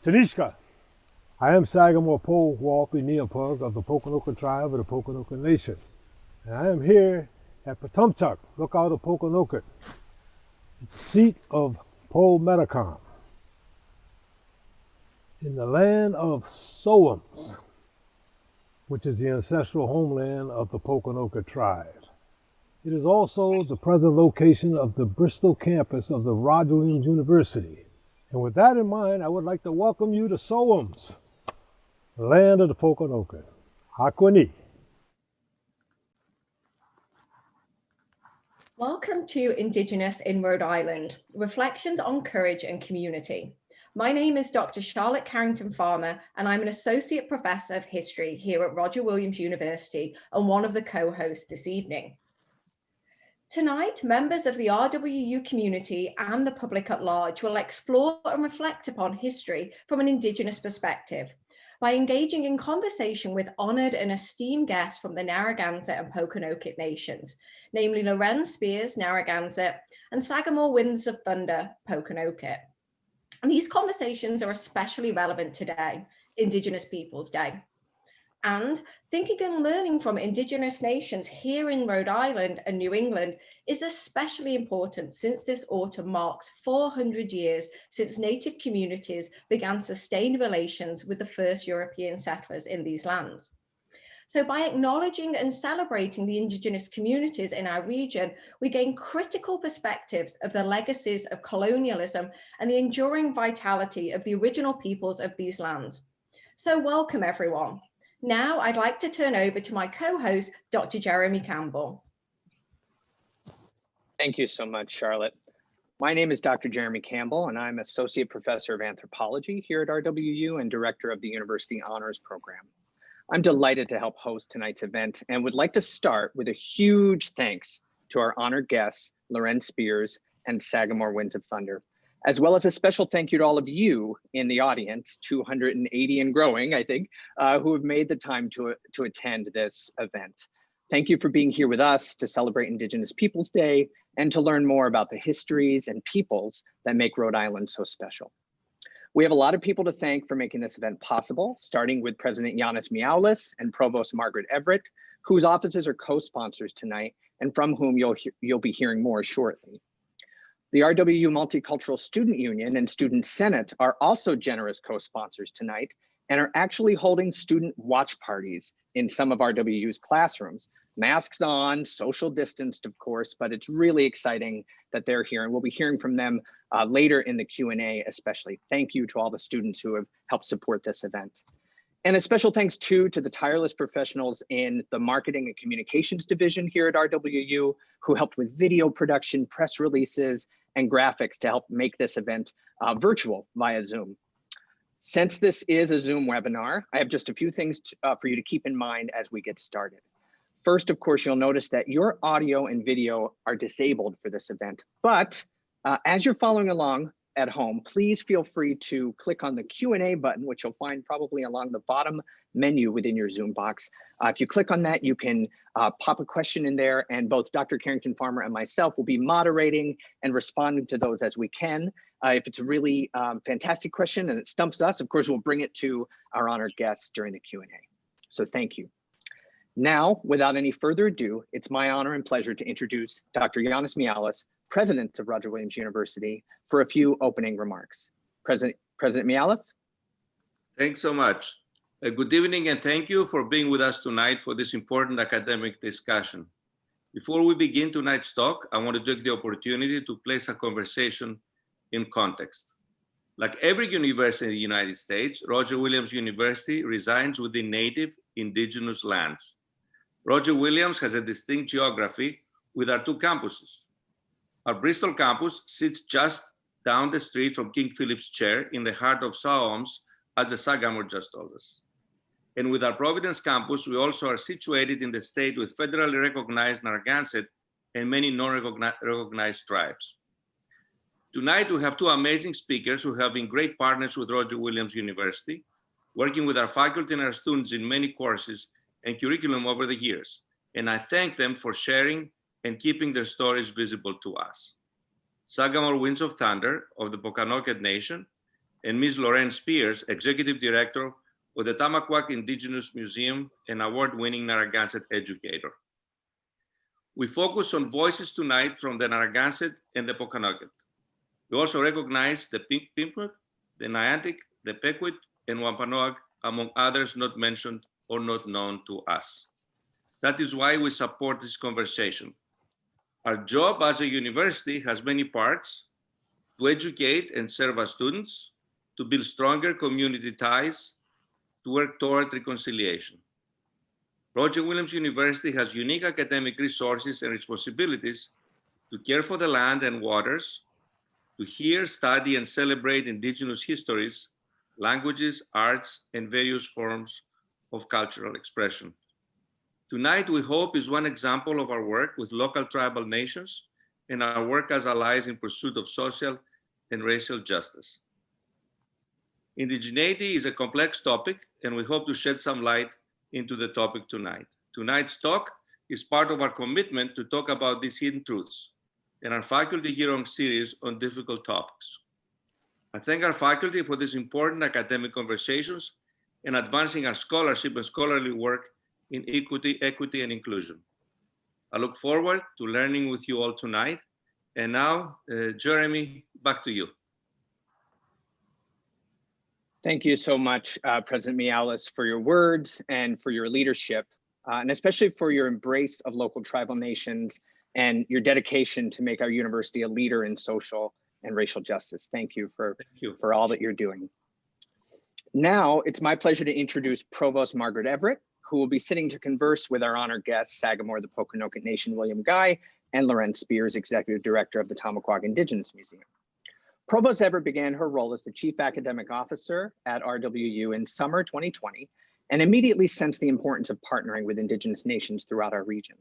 Tanishka. I am Sagamore Pole Walpi Neopug of the Poconoku Tribe of the Pokanoket Nation. And I am here at Patumtuck, lookout of Pokanoket, seat of Pole Metacom, in the land of Soams, which is the ancestral homeland of the Poconoku Tribe. It is also the present location of the Bristol campus of the RWU University. And with that in mind, I would like to welcome you to Soams, the land of the Poconoket. Akwani. Welcome to Indigenous in Rhode Island, Reflections on Courage and Community. My name is Dr. Charlotte Carrington Farmer, and I'm an Associate Professor of History here at Roger Williams University and one of the co-hosts this evening. Tonight, members of the RWU community and the public at large will explore and reflect upon history from an Indigenous perspective by engaging in conversation with honored and esteemed guests from the Narragansett and Pokanoket Nations, namely Loren Spears, Narragansett, and Sagamore Winds of Thunder, Poconoket. And these conversations are especially relevant today, Indigenous Peoples Day. And thinking and learning from Indigenous nations here in Rhode Island and New England is especially important since this autumn marks 400 years since Native communities began sustained relations with the first European settlers in these lands. So by acknowledging and celebrating the Indigenous communities in our region, we gain critical perspectives of the legacies of colonialism and the enduring vitality of the original peoples of these lands. So welcome everyone. Now I'd like to turn over to my co-host, Dr. Jeremy Campbell. Thank you so much, Charlotte. My name is Dr. Jeremy Campbell, and I'm Associate Professor of Anthropology here at RWU and Director of the University Honors Program. I'm delighted to help host tonight's event and would like to start with a huge thanks to our honored guests, Loren Spears and Sagamore Winds of Thunder, as well as a special thank you to all of you in the audience, 280 and growing, I think, who have made the time to attend this event. Thank you for being here with us to celebrate Indigenous Peoples Day and to learn more about the histories and peoples that make Rhode Island so special. We have a lot of people to thank for making this event possible, starting with President Yanis Miaulis and Provost Margaret Everett, whose offices are co-sponsors tonight and from whom you'll be hearing more shortly. The RWU Multicultural Student Union and Student Senate are also generous co-sponsors tonight and are actually holding student watch parties in some of RWU's classrooms. Masks on, social distanced, of course, but it's really exciting that they're here, and we'll be hearing from them later in the Q&A especially. Thank you to all the students who have helped support this event. And a special thanks too to the tireless professionals in the Marketing and Communications Division here at RWU who helped with video production, press releases, and graphics to help make this event virtual via Zoom. Since this is a Zoom webinar, I have just a few things for you to keep in mind as we get started. First, of course, you'll notice that your audio and video are disabled for this event, but as you're following along at home, please feel free to click on the Q&A button, which you'll find probably along the bottom menu within your Zoom box. If you click on that, you can pop a question in there, and both Dr. Carrington Farmer and myself will be moderating and responding to those as we can. If it's a really fantastic question and it stumps us, of course, we'll bring it to our honored guests during the Q&A. So thank you. Now, without any further ado, it's my honor and pleasure to introduce Dr. Yanis Miaulis, President of Roger Williams University, for a few opening remarks. President Miaulis? Thanks so much. Good evening, and thank you for being with us tonight for this important academic discussion. Before we begin tonight's talk, I want to take the opportunity to place a conversation in context. Like every university in the United States, Roger Williams University resides within native indigenous lands. Roger Williams has a distinct geography with our two campuses. Our Bristol campus sits just down the street from King Philip's chair in the heart of Soams, as the Sagamore just told us. And with our Providence campus, we also are situated in the state with federally recognized Narragansett and many non-recognized tribes. Tonight, we have two amazing speakers who have been great partners with Roger Williams University, working with our faculty and our students in many courses and curriculum over the years. And I thank them for sharing and keeping their stories visible to us. Sagamore Winds of Thunder of the Pokanoket Nation and Ms. Loren Spears, Executive Director of the Tomaquat Indigenous Museum and award-winning Narragansett educator. We focus on voices tonight from the Narragansett and the Pokanoket. We also recognize the Plymouth, the Niantic, the Pequot, and Wampanoag, among others not mentioned or not known to us. That is why we support this conversation. Our job as a university has many parts: to educate and serve as students, to build stronger community ties, to work toward reconciliation. Roger Williams University has unique academic resources and responsibilities to care for the land and waters, to hear, study, and celebrate Indigenous histories, languages, arts, and various forms of cultural expression. Tonight, we hope, is one example of our work with local tribal nations and our work as allies in pursuit of social and racial justice. Indigeneity is a complex topic, and we hope to shed some light into the topic tonight. Tonight's talk is part of our commitment to talk about these hidden truths and our faculty year-long series on difficult topics. I thank our faculty for these important academic conversations and advancing our scholarship and scholarly work in equity, and inclusion. I look forward to learning with you all tonight. And now, Jeremy, back to you. Thank you so much, President Mialis, for your words and for your leadership, and especially for your embrace of local tribal nations and your dedication to make our university a leader in social and racial justice. Thank you for all that you're doing. Now, it's my pleasure to introduce Provost Margaret Everett, who will be sitting to converse with our honored guests, Sagamore, the Pokanoket Nation, William Guy, and Loren Spears, Executive Director of the Tomaquat Indigenous Museum. Provost Everett began her role as the Chief Academic Officer at RWU in summer 2020, and immediately sensed the importance of partnering with Indigenous nations throughout our region.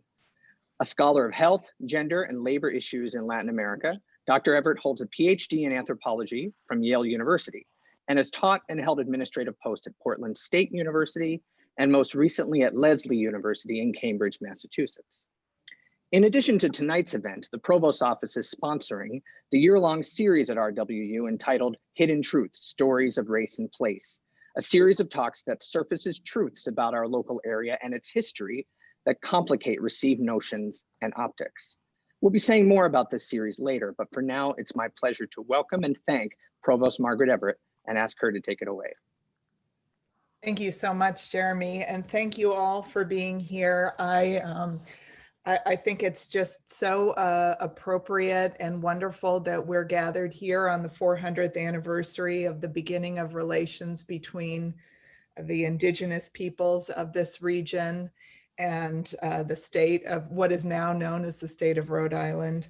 A scholar of health, gender, and labor issues in Latin America, Dr. Everett holds a PhD in anthropology from Yale University, and has taught and held administrative posts at Portland State University, and most recently at Lesley University in Cambridge, Massachusetts. In addition to tonight's event, the Provost's Office is sponsoring the year-long series at RWU entitled Hidden Truths, Stories of Race and Place, a series of talks that surfaces truths about our local area and its history that complicate received notions and optics. We'll be saying more about this series later, but for now, it's my pleasure to welcome and thank Provost Margaret Everett and ask her to take it away. Thank you so much, Jeremy, and thank you all for being here. I think it's just so appropriate and wonderful that we're gathered here on the 400th anniversary of the beginning of relations between the Indigenous peoples of this region and the state of what is now known as the state of Rhode Island.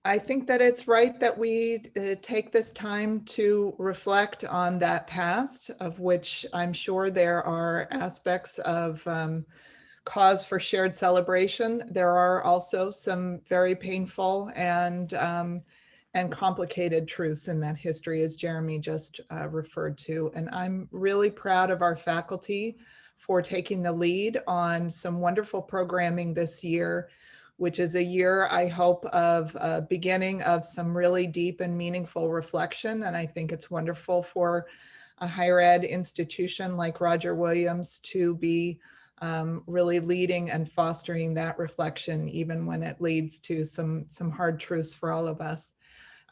I think that it's right that we take this time to reflect on that past, of which I'm sure there are aspects of cause for shared celebration. There are also some very painful and complicated truths in that history, as Jeremy just referred to. And I'm really proud of our faculty for taking the lead on some wonderful programming this year, which is a year, I hope, of beginning of some really deep and meaningful reflection. And I think it's wonderful for a higher ed institution like Roger Williams to be really leading and fostering that reflection, even when it leads to some hard truths for all of us.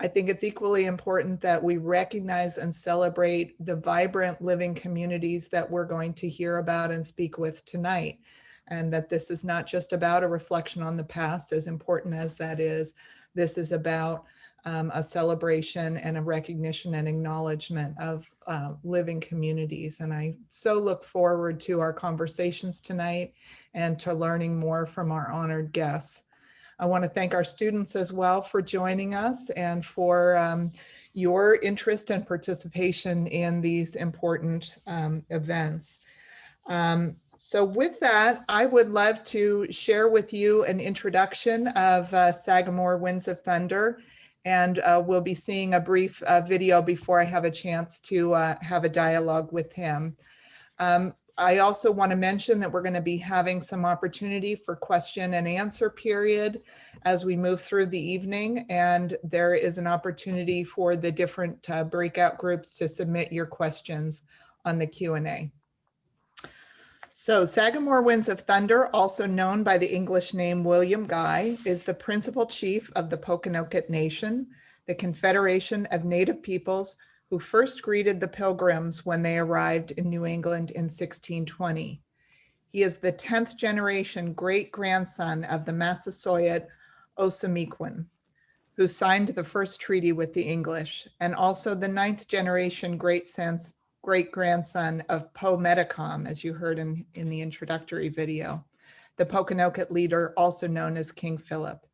I think it's equally important that we recognize and celebrate the vibrant living communities that we're going to hear about and speak with tonight. And that this is not just about a reflection on the past, as important as that is. This is about a celebration and a recognition and acknowledgement of living communities. And I so look forward to our conversations tonight and to learning more from our honored guests. I want to thank our students as well for joining us and for your interest and participation in these important events. So with that, I would love to share with you an introduction of Sagamore Winds of Thunder, and we'll be seeing a brief video before I have a chance to have a dialogue with him. I also want to mention that we're going to be having some opportunity for question and answer period as we move through the evening. And there is an opportunity for the different breakout groups to submit your questions on the Q&A. So Sagamore Winds of Thunder, also known by the English name William Guy, is the principal chief of the Pokanoket Nation, the Confederation of Native Peoples who first greeted the Pilgrims when they arrived in New England in 1620. He is the 10th generation great-grandson of the Massasoit Osamequin, who signed the first treaty with the English, and also the 9th generation great-grandson of Po Metacom, as you heard in the introductory video, the Pokanoket leader, also known as King Phillip.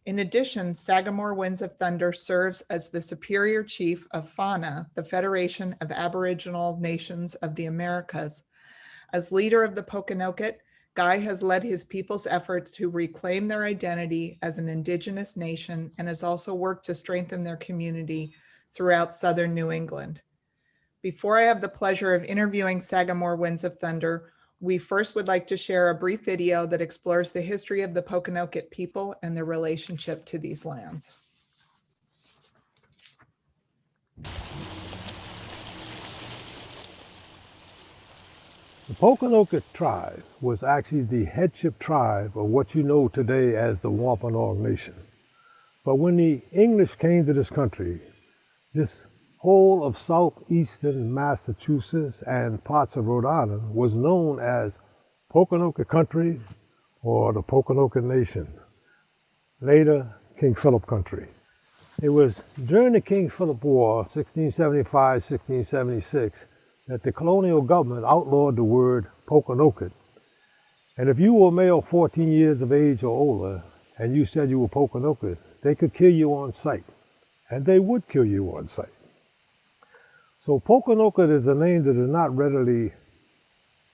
In addition, Sagamore Winds of Thunder serves as the superior chief of FANA, the Federation of Aboriginal Nations of the Americas. As leader of the Pokanoket, Guy has led his people's efforts to reclaim their identity as an indigenous nation and has also worked to strengthen their community throughout southern New England. Before I have the pleasure of interviewing Sagamore Winds of Thunder, we first would like to share a brief video that explores the history of the Pokanoket people and their relationship to these lands. The Poconoku Tribe was actually the headship tribe of what you know today as the Wampanoag Nation. But when the English came to this country, this whole of southeastern Massachusetts and parts of Rhode Island was known as Pokanoket Country or the Pokanoket Nation, later King Phillip Country. It was during the King Phillip War, 1675-1676, that the colonial government outlawed the word Pokanoket. And if you were a male 14 years of age or older, and you said you were Pokanoket, they could kill you on sight. And they would kill you on sight. So Pokanoket is a name that is not readily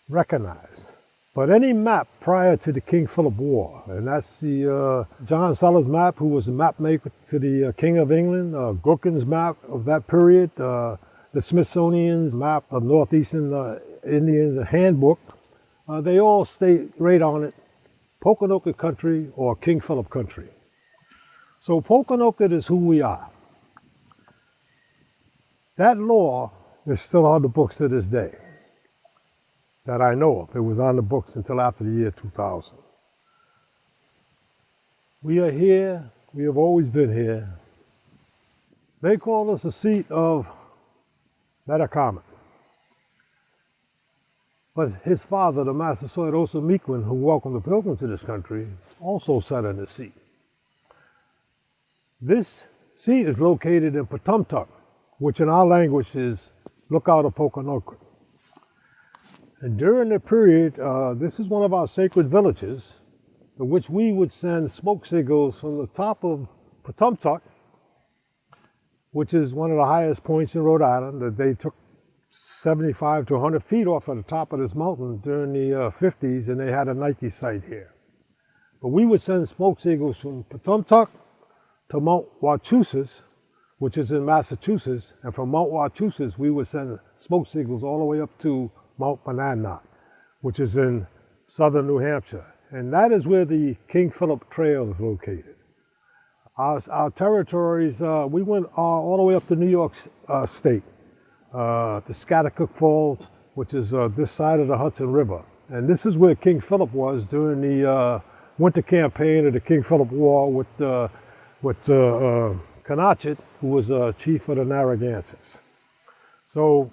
recognized. But any map prior to the King Philip War, and that's the John Sellers map, who was the map maker to the King of England, Gurkin's map of that period, the Smithsonian's map of Northeastern Indians Handbook, they all state right on it, Pokanoket Country or King Philip Country. So Pokanoket is who we are. That law is still on the books to this day, that I know of. It was on the books until after the year 2000. We are here, we have always been here. They call us the seat of Metacomet. But his father, the Massasoit Osamequin, who welcomed the Pilgrims to this country, also sat in the seat. This seat is located in Potomac, which in our language is Lookout of Poconoku. And during the period, this is one of our sacred villages, in which we would send smoke signals from the top of Potomac, which is one of the highest points in Rhode Island, that they took 75 to 100 feet off of the top of this mountain during the 50s, and they had a Nike site here. But we would send smoke signals from Potomac to Mount Wachusett, which is in Massachusetts, and from Mount Wachusett, we would send smoke signals all the way up to Mount Monadnock, which is in southern New Hampshire. And that is where the King Philip Trail is located. Our territories, we went all the way up to New York State, to Scotticook Falls, which is this side of the Hudson River. And this is where King Philip was during the winter campaign of the King Philip War with Connaught, who was chief of the Narragansetts. So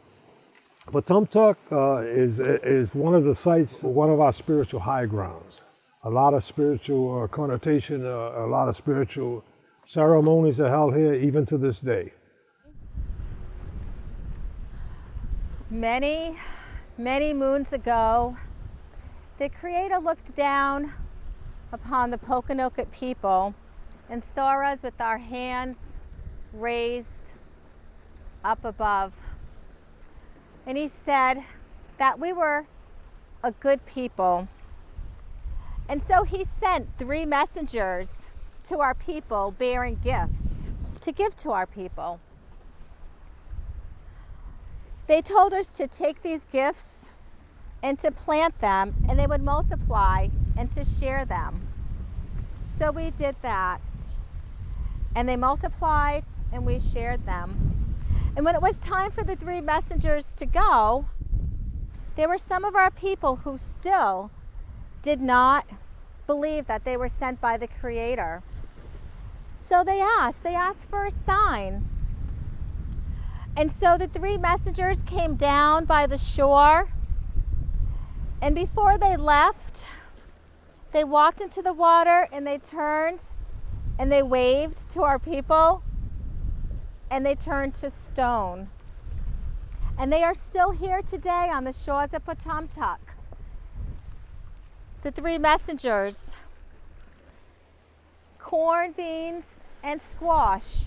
Potomac is one of the sites, one of our spiritual high grounds. A lot of spiritual connotation, a lot of spiritual ceremonies are held here even to this day. Many, many moons ago, the Creator looked down upon the Pokanoket people and saw us with our hands raised up above. And he said that we were a good people. And so he sent 3 messengers to our people bearing gifts to give to our people. They told us to take these gifts and to plant them, and they would multiply and to share them. So we did that. And they multiplied and we shared them. And when it was time for the 3 messengers to go, there were some of our people who still did not believe that they were sent by the Creator. So they asked for a sign. And so the 3 messengers came down by the shore, and before they left, they walked into the water and they turned and they waved to our people and they turned to stone. And they are still here today on the shores of Potomac. The 3 messengers, corn, beans, and squash,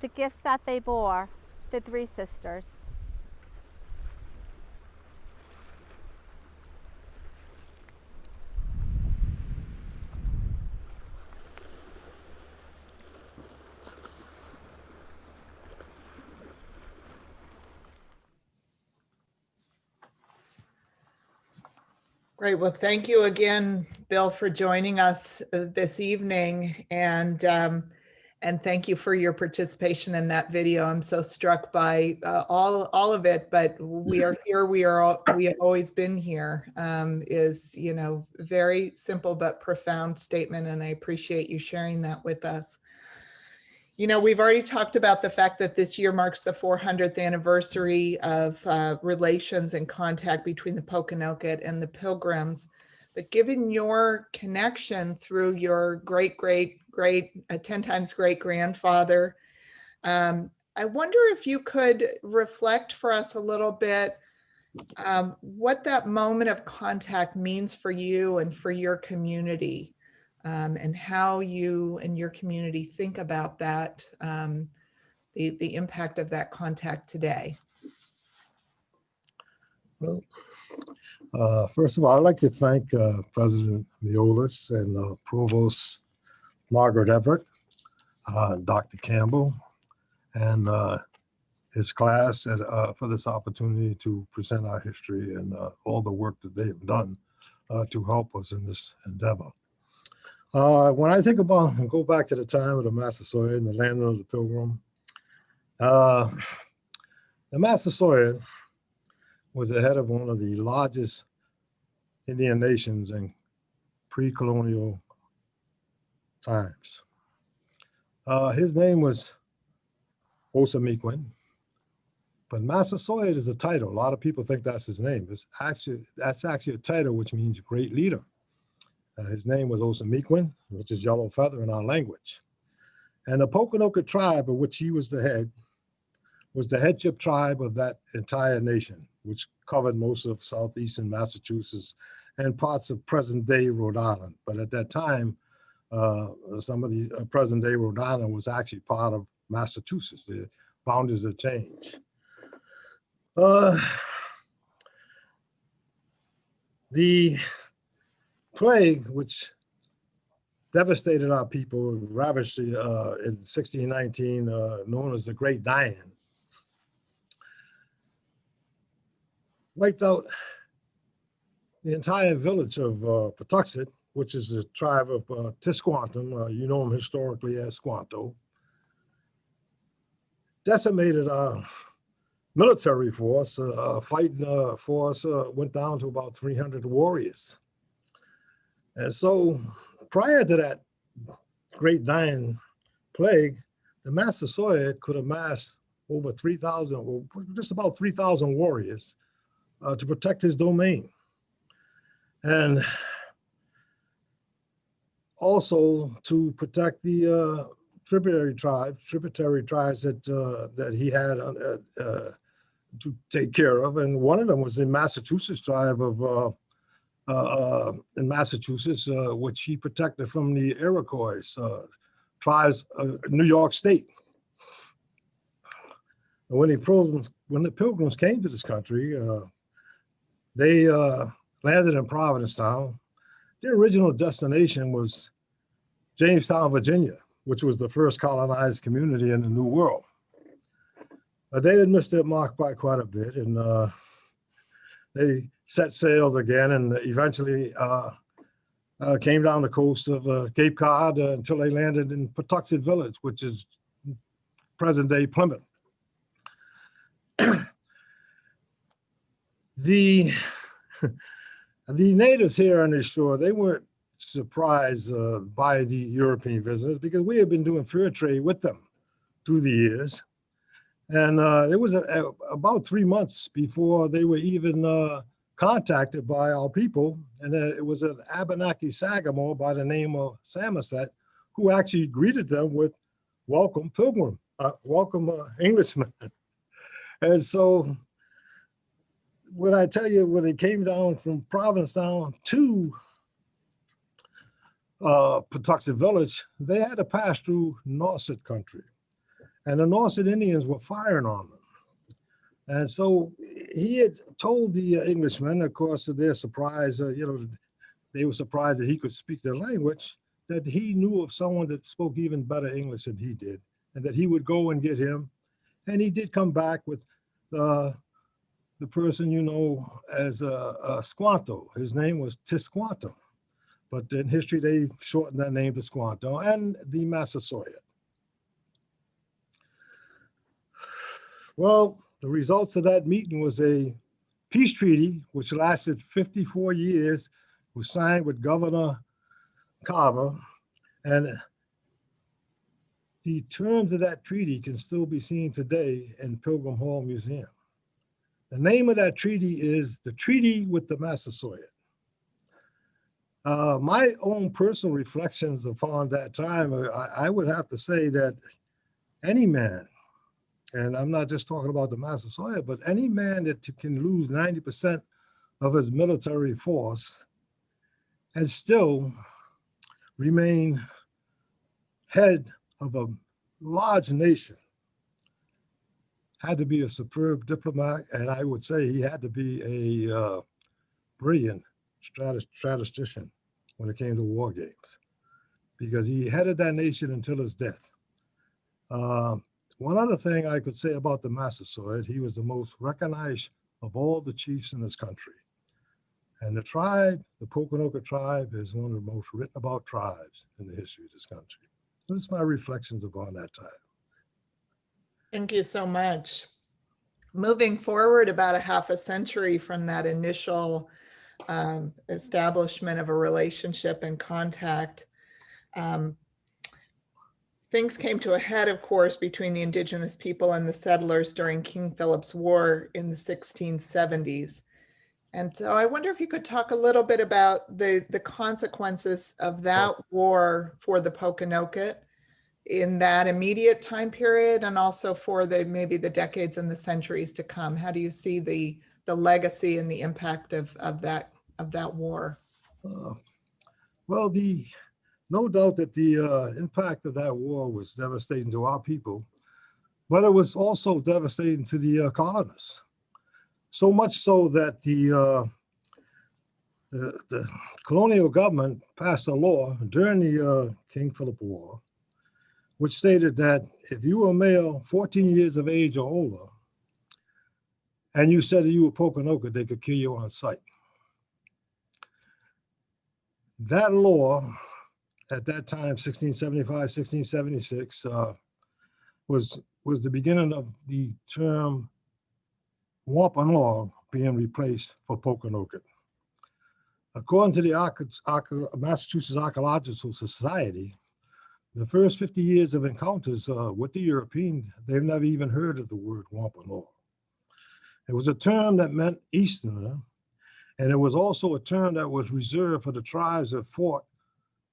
the gifts that they bore, the 3 sisters. Great. Well, thank you again, Bill, for joining us this evening, and thank you for your participation in that video. I'm so struck by all of it, but we are here. We have always been here. Is, you know, very simple but profound statement, and I appreciate you sharing that with us. You know, we've already talked about the fact that this year marks the 400th anniversary of relations and contact between the Pokanoket and the Pilgrims. But given your connection through your great 10 times great grandfather, I wonder if you could reflect for us a little bit what that moment of contact means for you and for your community. And how you and your community think about that, the impact of that contact today. Well, first of all, I'd like to thank President Miolis and Provost Margaret Everett, Dr. Campbell, and his class for this opportunity to present our history and all the work that they have done to help us in this endeavor. When I think about and go back to the time of the Massasoit and the land of the Pilgrim, the Massasoit was the head of one of the largest Indian nations in pre-colonial times. His name was Osamequin, but Massasoit is a title. A lot of people think that's his name. That's actually a title which means great leader. His name was Osamequin, which is yellow feather in our language. And the Poconoku Tribe, of which he was the head, was the headship tribe of that entire nation, which covered most of southeastern Massachusetts and parts of present-day Rhode Island. But at that time, some of the present-day Rhode Island was actually part of Massachusetts. The boundaries have changed. The plague, which devastated our people, ravaged in 1619, known as the Great Dying, wiped out the entire village of Patuxet, which is the tribe of Tisquantum. You know them historically as Squanto. Decimated our military force. Fighting force went down to about 300 warriors. And so prior to that Great Dying plague, the Massasoit could amass over 3,000, or just about 3,000 warriors to protect his domain. And also to protect the tributary tribes that he had to take care of. And one of them was the Massachusetts tribe of in Massachusetts, which he protected from the Iroquois tribes of New York State. And when the Pilgrims came to this country, they landed in Provincetown. Their original destination was Jamestown, Virginia, which was the first colonized community in the New World. But they had missed their mark by quite a bit, and they set sails again and eventually came down the coast of Cape Cod until they landed in Patuxent Village, which is present-day Plymouth. The natives here on the shore, they weren't surprised by the European visitors because we had been doing fur trade with them through the years. And it was about 3 months before they were even contacted by our people. And it was an Abenaki Sagamore by the name of Samoset who actually greeted them with, "Welcome, Pilgrim, welcome, Englishman." And so when I tell you, when they came down from Provincetown to Patuxent Village, they had to pass through Nauset country. And the Nauset Indians were firing on them. And so he had told the Englishmen, of course, to their surprise, they were surprised that he could speak their language, that he knew of someone that spoke even better English than he did, and that he would go and get him. And he did come back with the person you know as Squanto. His name was Tisquanto. But in history, they shortened that name to Squanto, and the Massasoit. Well, the results of that meeting was a peace treaty, which lasted 54 years, was signed with Governor Carver, and the terms of that treaty can still be seen today in Pilgrim Hall Museum. The name of that treaty is the Treaty with the Massasoit. My own personal reflections upon that time, I would have to say that any man, and I'm not just talking about the Massasoit, but any man that can lose 90% of his military force and still remain head of a large nation had to be a superb diplomat, and I would say he had to be a brilliant statistician when it came to war games, because he headed that nation until his death. One other thing I could say about the Massasoit, he was the most recognized of all the chiefs in this country. And the tribe, the Poconoku Tribe, is one of the most written about tribes in the history of this country. So that's my reflections upon that time. Thank you so much. Moving forward about a half a century from that initial establishment of a relationship and contact, things came to a head, of course, between the Indigenous people and the settlers during King Philip's War in the 1670s. And so I wonder if you could talk a little bit about the consequences of that war for the Pokanoket in that immediate time period, and also for maybe the decades and the centuries to come. How do you see the legacy and the impact of that war? Well, no doubt that the impact of that war was devastating to our people, but it was also devastating to the colonists. So much so that the colonial government passed a law during the King Philip War, which stated that if you were a male 14 years of age or older, and you said that you were Pokanoket, they could kill you on sight. That law, at that time, 1675, 1676, was the beginning of the term Wampanoag being replaced for Pokanoket. According to the Massachusetts Archaeological Society, the first 50 years of encounters with the European, they've never even heard of the word Wampanoag. It was a term that meant Easterner, and it was also a term that was reserved for the tribes that fought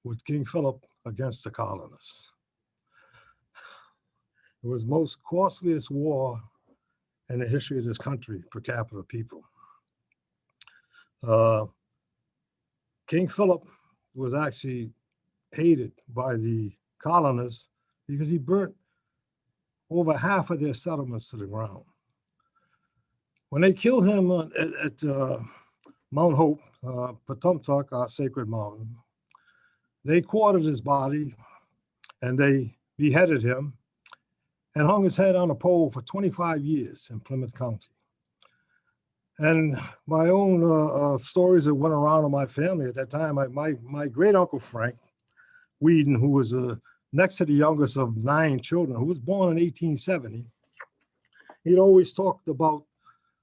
with King Philip against the colonists. It was the most costliest war in the history of this country per capita people. King Philip was actually hated by the colonists because he burnt over half of their settlements to the ground. When they killed him at Mount Hope, Patumtuck, our sacred mountain, they quartered his body and they beheaded him and hung his head on a pole for 25 years in Plymouth County. And my own stories that went around in my family at that time, my great uncle Frank Whedon, who was next to the youngest of 9 children, who was born in 1870, he'd always talked about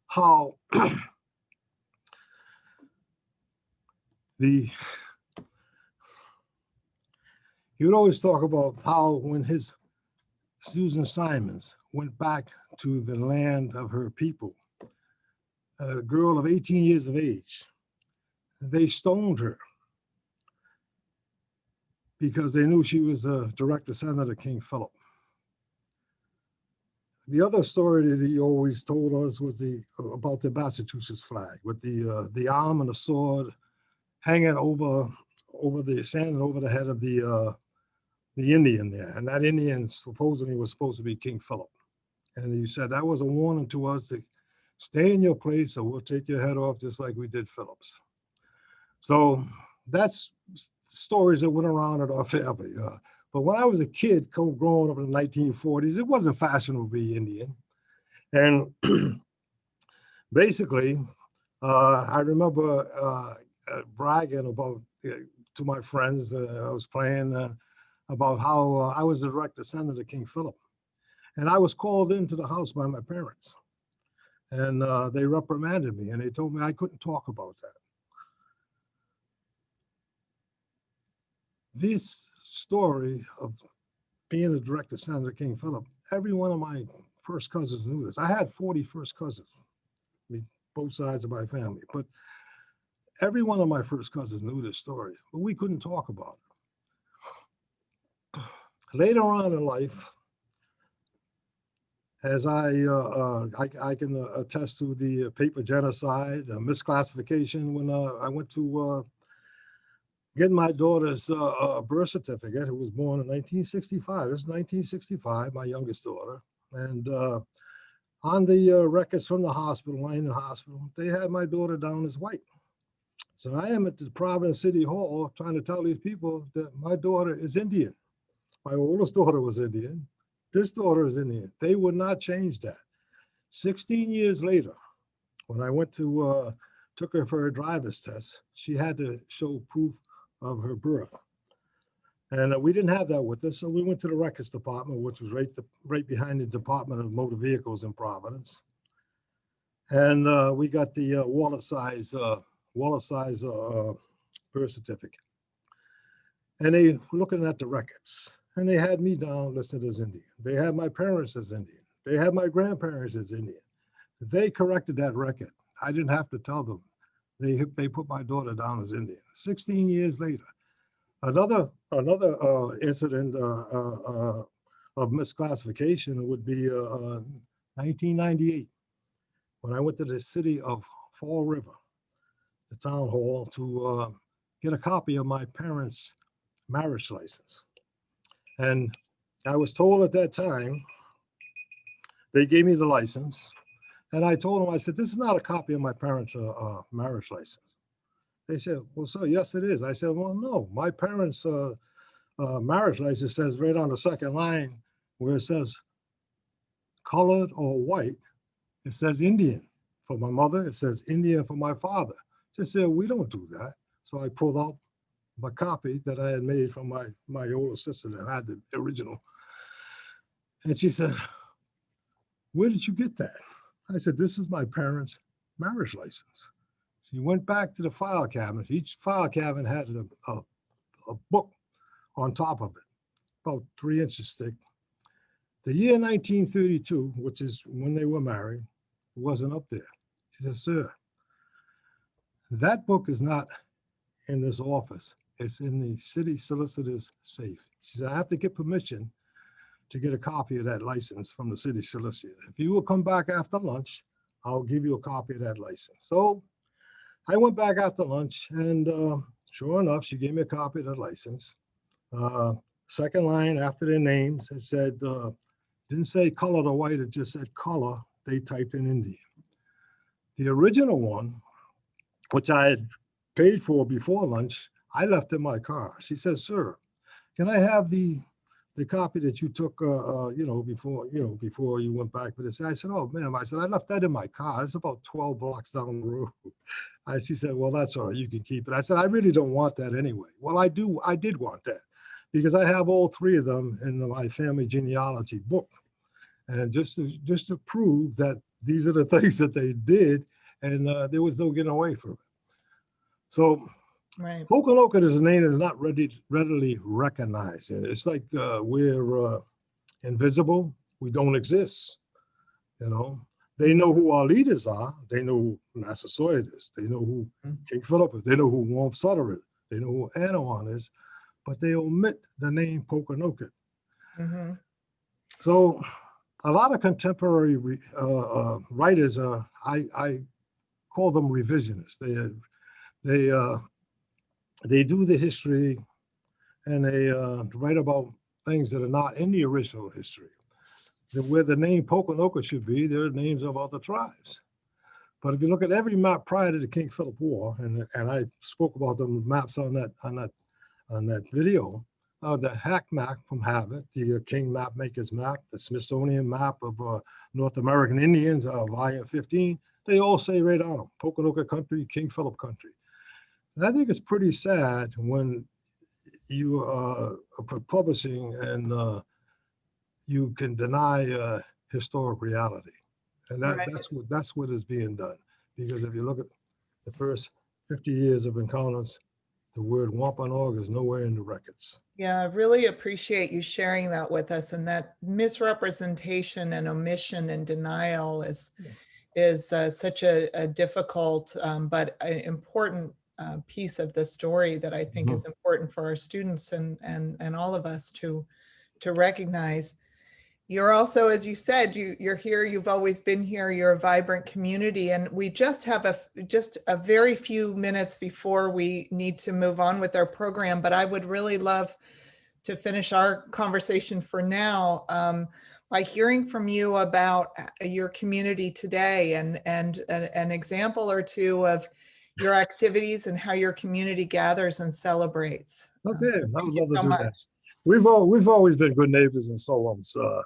how he would always talk about how when his Susan Simons went back to the land of her people, a girl of 18 years of age, they stoned her because they knew she was a direct descendant of King Phillip. The other story that he always told us was about the Massachusetts flag with the arm and the sword hanging over the head of the Indian there, and that Indian supposedly was supposed to be King Phillip. And he said that was a warning to us to stay in your place or we'll take your head off just like we did Phillip's. So that's stories that went around at our family. But when I was a kid growing up in the 1940s, it wasn't fashionable to be Indian. And basically, I remember bragging about to my friends, I was playing about how I was the direct descendant of King Phillip. And I was called into the house by my parents. And they reprimanded me and they told me I couldn't talk about that. This story of being a direct descendant of King Phillip, every one of my first cousins knew this. I had 40 first cousins, I mean, both sides of my family, but every one of my first cousins knew this story, but we couldn't talk about it. Later on in life, as I can attest to the paper genocide, misclassification, when I went to get my daughter's birth certificate, who was born in 1965. This is 1965, my youngest daughter. And on the records from the hospital, line in the hospital, they had my daughter down as white. So I am at the Providence City Hall trying to tell these people that my daughter is Indian. My oldest daughter was Indian. This daughter is Indian. They would not change that. 16 years later, when I went to, took her for a driver's test, she had to show proof of her birth. And we didn't have that with us, so we went to the records department, which was right behind the Department of Motor Vehicles in Providence. And we got the wallet size birth certificate. And they were looking at the records, and they had me down listed as Indian. They had my parents as Indian. They had my grandparents as Indian. They corrected that record. I didn't have to tell them. They put my daughter down as Indian. 16 years later, another incident of misclassification would be 1998, when I went to the city of Fall River, the town hall, to get a copy of my parents' marriage license. And I was told at that time, they gave me the license. And I told them, I said, this is not a copy of my parents' marriage license. They said, well, sir, yes, it is. I said, well, no, my parents' marriage license says right on the second line where it says colored or white, it says Indian for my mother. It says Indian for my father. They said, we don't do that. So I pulled out my copy that I had made from my older sister that had the original. And she said, where did you get that? I said, this is my parents' marriage license. She went back to the file cabinet. Each file cabinet had a book on top of it, about 3 inches thick. The year 1932, which is when they were married, wasn't up there. She said, sir, that book is not in this office. It's in the city solicitor's safe. She said, I have to get permission to get a copy of that license from the city solicitor. If you will come back after lunch, I'll give you a copy of that license. So I went back after lunch, and sure enough, she gave me a copy of the license. Second line after their names, it said, didn't say colored or white, it just said color. They typed in Indian. The original one, which I had paid for before lunch, I left in my car. She says, sir, can I have the the copy that you took, before you went back for this. I said, oh, ma'am, I said, I left that in my car. It's about 12 blocks down the road. She said, well, that's all right. You can keep it. I said, I really don't want that anyway. Well, I did want that because I have all three of them in my family genealogy book. And just to prove that these are the things that they did, and there was no getting away from it. So Right. Pokanoket is a name that is not readily recognized. It's like we're invisible. We don't exist. They know who our leaders are. They know who Massasoit is. They know who King Phillip is. They know who Warm Sutter is. They know who Anawan is, but they omit the name Pokanoket. Mm-hmm. So a lot of contemporary writers, I call them revisionists. They do the history and they write about things that are not in the original history. Where the name Pokanoket should be, there are names of other tribes. But if you look at every map prior to the King Philip War, and I spoke about the maps on that video, the Hack map from Habit, the King Mapmaker's map, the Smithsonian map of North American Indians, volume 15, they all say right on them, Pokanoket country, King Philip country. And I think it's pretty sad when you are publishing and you can deny historic reality. And that's what is being done. Because if you look at the first 50 years of encounters, the word Wampanoag is nowhere in the records. Yeah, I really appreciate you sharing that with us. And that misrepresentation and omission and denial is such a difficult but an important piece of the story that I think is important for our students and all of us to recognize. You're also, as you said, you're here, you've always been here, you're a vibrant community, and we just have a very few minutes before we need to move on with our program, but I would really love to finish our conversation for now by hearing from you about your community today and an example or two of your activities and how your community gathers and celebrates. Okay, I would Thank love you to so do much. that. We've always been good neighbors and so on. So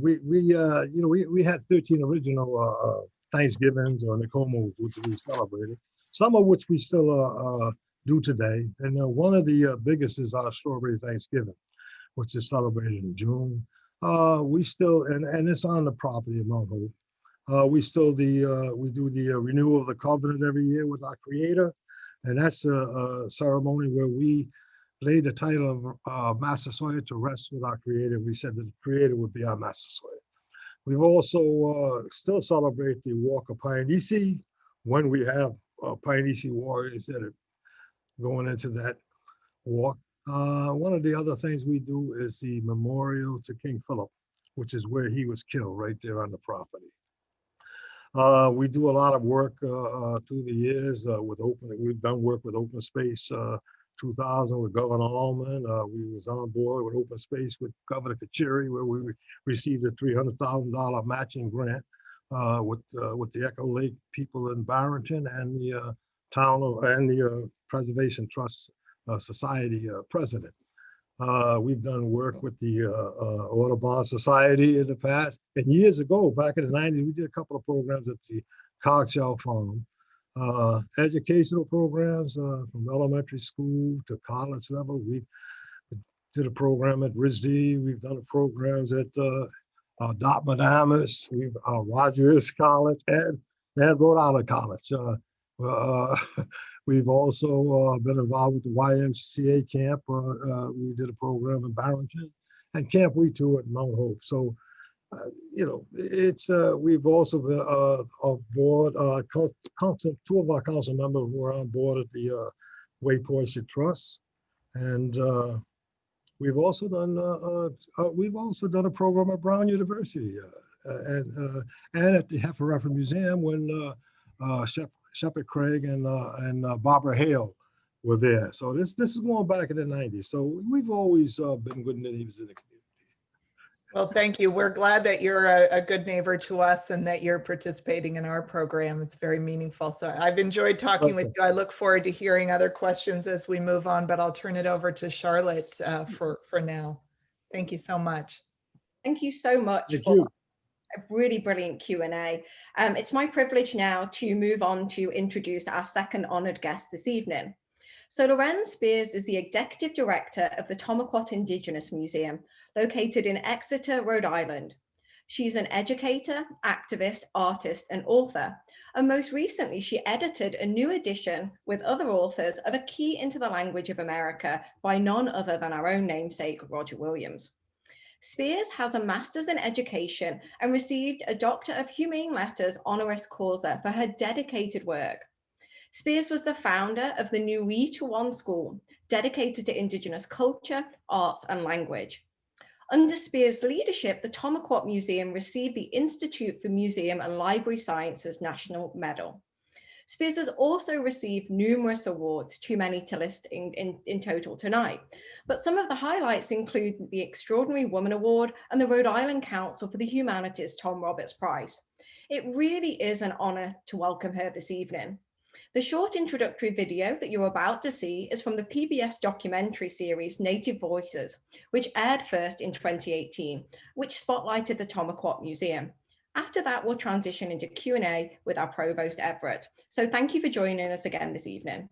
we had 13 original Thanksgivings or Nikomos, which we celebrated. Some of which we still do today. And one of the biggest is our Strawberry Thanksgiving, which is celebrated in June. We still, and it's on the property of Mount Hope. We do the renewal of the covenant every year with our Creator, and that's a ceremony where we lay the title of Massasoit to rest with our Creator. We said that the Creator would be our Massasoit. We've also still celebrate the Walk of Pioneer when we have Pioneer warriors that are going into that walk. One of the other things we do is the memorial to King Philip, which is where he was killed, right there on the property. We do a lot of work through the years with we've done work with Open Space 2000 with Governor Allman. We was on board with Open Space with Governor Kachiri, where we received a $300,000 matching grant with the Echo Lake people in Barrington and the the Preservation Trust Society president. We've done work with the Audubon Society in the past. And years ago, back in the 90s, we did a couple of programs at the Cogshell Farm. Educational programs from elementary school to college level. We did a program at RISD. We've done programs at Dartmouth Amherst, Rogers College, and Rhode Island College. We've also been involved with the YMCA camp. We did a program in Barrington and Camp We Too at Mount Hope. So, we've also been on board. Two of our council members were on board at the Waypoint Trust, and we've also done a program at Brown University and at the Heifer Museum when Shepard Craig and Barbara Hale were there. So this is going back in the 90s. So we've always been good neighbors in the community. Well, thank you. We're glad that you're a good neighbor to us and that you're participating in our program. It's very meaningful. So I've enjoyed talking with you. I look forward to hearing other questions as we move on, but I'll turn it over to Charlotte for now. Thank you so much. Thank you so much Thank for you. a really brilliant Q&A. It's my privilege now to move on to introduce our second honored guest this evening. So Loren Spears is the Executive Director of the Tomaquat Indigenous Museum, located in Exeter, Rhode Island. She's an educator, activist, artist, and author. And most recently, she edited a new edition with other authors of A Key into the Language of America by none other than our own namesake, Roger Williams. Spears has a master's in education and received a Doctor of Humane Letters honoris causa for her dedicated work. Spears was the founder of the New We to One School, dedicated to Indigenous culture, arts, and language. Under Spears' leadership, the Tomaquat Museum received the Institute for Museum and Library Sciences National Medal. Spears has also received numerous awards, too many to list in total tonight. But some of the highlights include the Extraordinary Woman Award and the Rhode Island Council for the Humanities Tom Roberts Prize. It really is an honor to welcome her this evening. The short introductory video that you're about to see is from the PBS documentary series Native Voices, which aired first in 2018, which spotlighted the Tomaquat Museum. After that, we'll transition into Q&A with our Provost Everett. So thank you for joining us again this evening.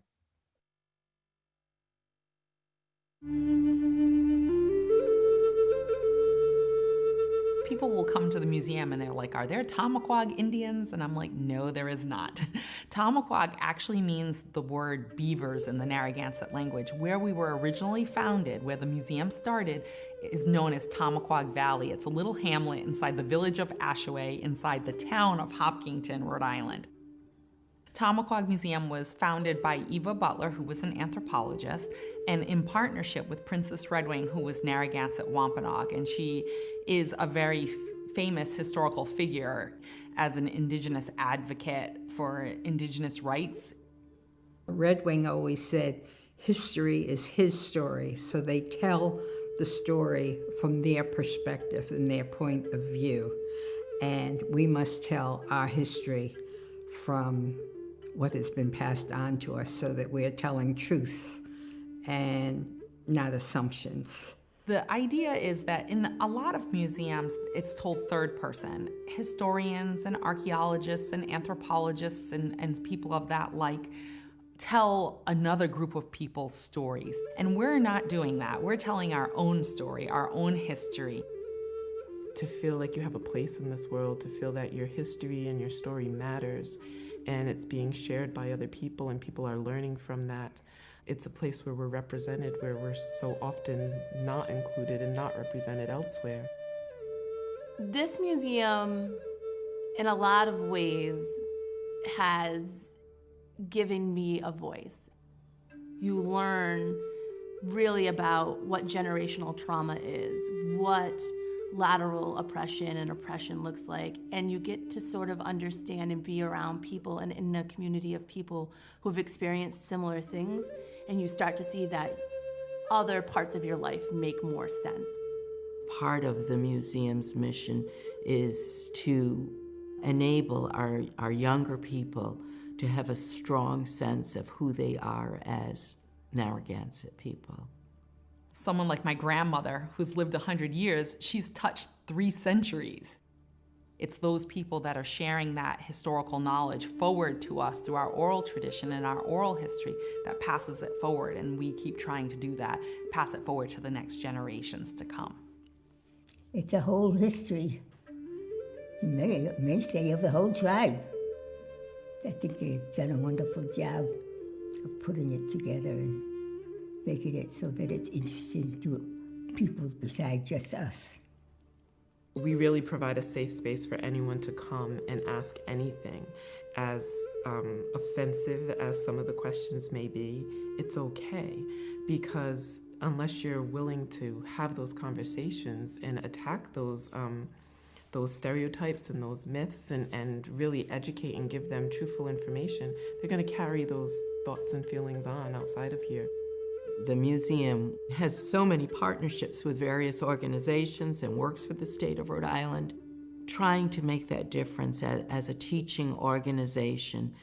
People will come to the museum and they're like, are there Tomaquat Indians? And I'm like, no, there is not. Tomaquat actually means the word beavers in the Narragansett language. Where we were originally founded, where the museum started, is known as Tomaquat Valley. It's a little hamlet inside the village of Ashaway, inside the town of Hopkinton, Rhode Island. Tomaquat Museum was founded by Eva Butler, who was an anthropologist, and in partnership with Princess Redwing, who was Narragansett Wampanoag, and she is a very famous historical figure as an Indigenous advocate for Indigenous rights. Redwing always said, history is his story, so they tell the story from their perspective and their point of view, and we must tell our history from what has been passed on to us so that we're telling truths and not assumptions. The idea is that in a lot of museums, it's told third person. Historians and archaeologists and anthropologists and people of that like tell another group of people's stories. And we're not doing that. We're telling our own story, our own history. To feel like you have a place in this world, to feel that your history and your story matters, and it's being shared by other people and people are learning from that. It's a place where we're represented, where we're so often not included and not represented elsewhere. This museum, in a lot of ways, has given me a voice. You learn really about what generational trauma is, what lateral oppression and oppression looks like, and you get to sort of understand and be around people and in a community of people who have experienced similar things, and you start to see that other parts of your life make more sense. Part of the museum's mission is to enable our younger people to have a strong sense of who they are as Narragansett people. Someone like my grandmother, who's lived 100 years, she's touched 3 centuries. It's those people that are sharing that historical knowledge forward to us through our oral tradition and our oral history that passes it forward, and we keep trying to do that, pass it forward to the next generations to come. It's a whole history, you may say, of the whole tribe. I think they've done a wonderful job of putting it together and making it so that it's interesting to people besides just us. We really provide a safe space for anyone to come and ask anything. As offensive as some of the questions may be, it's okay, because unless you're willing to have those conversations and attack those stereotypes and those myths and really educate and give them truthful information, they're going to carry those thoughts and feelings on outside of here. The museum has so many partnerships with various organizations and works with the state of Rhode Island, trying to make that difference as a teaching organization.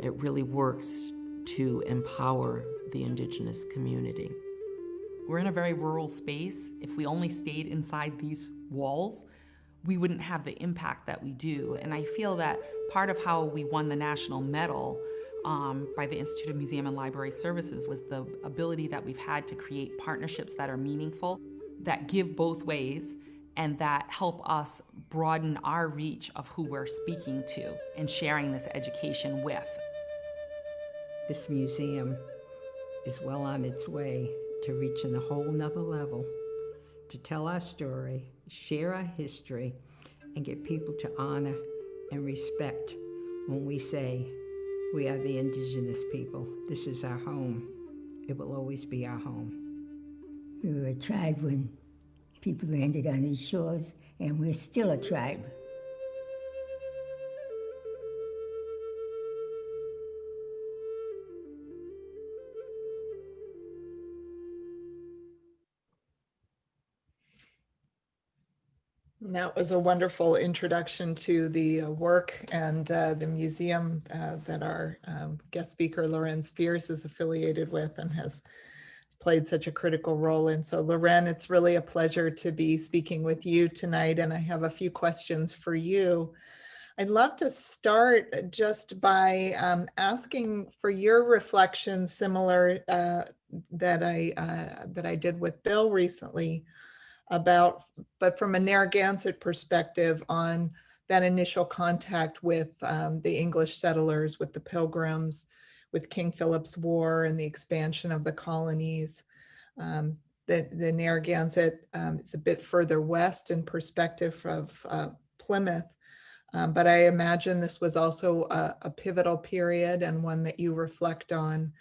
It really works to empower the Indigenous community. We're in a very rural space. If we only stayed inside these walls, we wouldn't have the impact that we do. And I feel that part of how we won the national medal by the Institute of Museum and Library Services was the ability that we've had to create partnerships that are meaningful, that give both ways, and that help us broaden our reach of who we're speaking to and sharing this education with. This museum is well on its way to reaching a whole nother level, to tell our story, share our history, and get people to honor and respect when we say, we are the Indigenous people. This is our home. It will always be our home. We were a tribe when people landed on these shores, and we're still a tribe. And that was a wonderful introduction to the work and the museum that our guest speaker, Loren Spears, is affiliated with and has played such a critical role in. So Loren, it's really a pleasure to be speaking with you tonight, and I have a few questions for you. I'd love to start just by asking for your reflections, similar that I did with Bill recently, about, but from a Narragansett perspective, on that initial contact with the English settlers, with the Pilgrims, with King Philip's War and the expansion of the colonies. The Narragansett is a bit further west in perspective of Plymouth, but I imagine this was also a pivotal period and one that you reflect on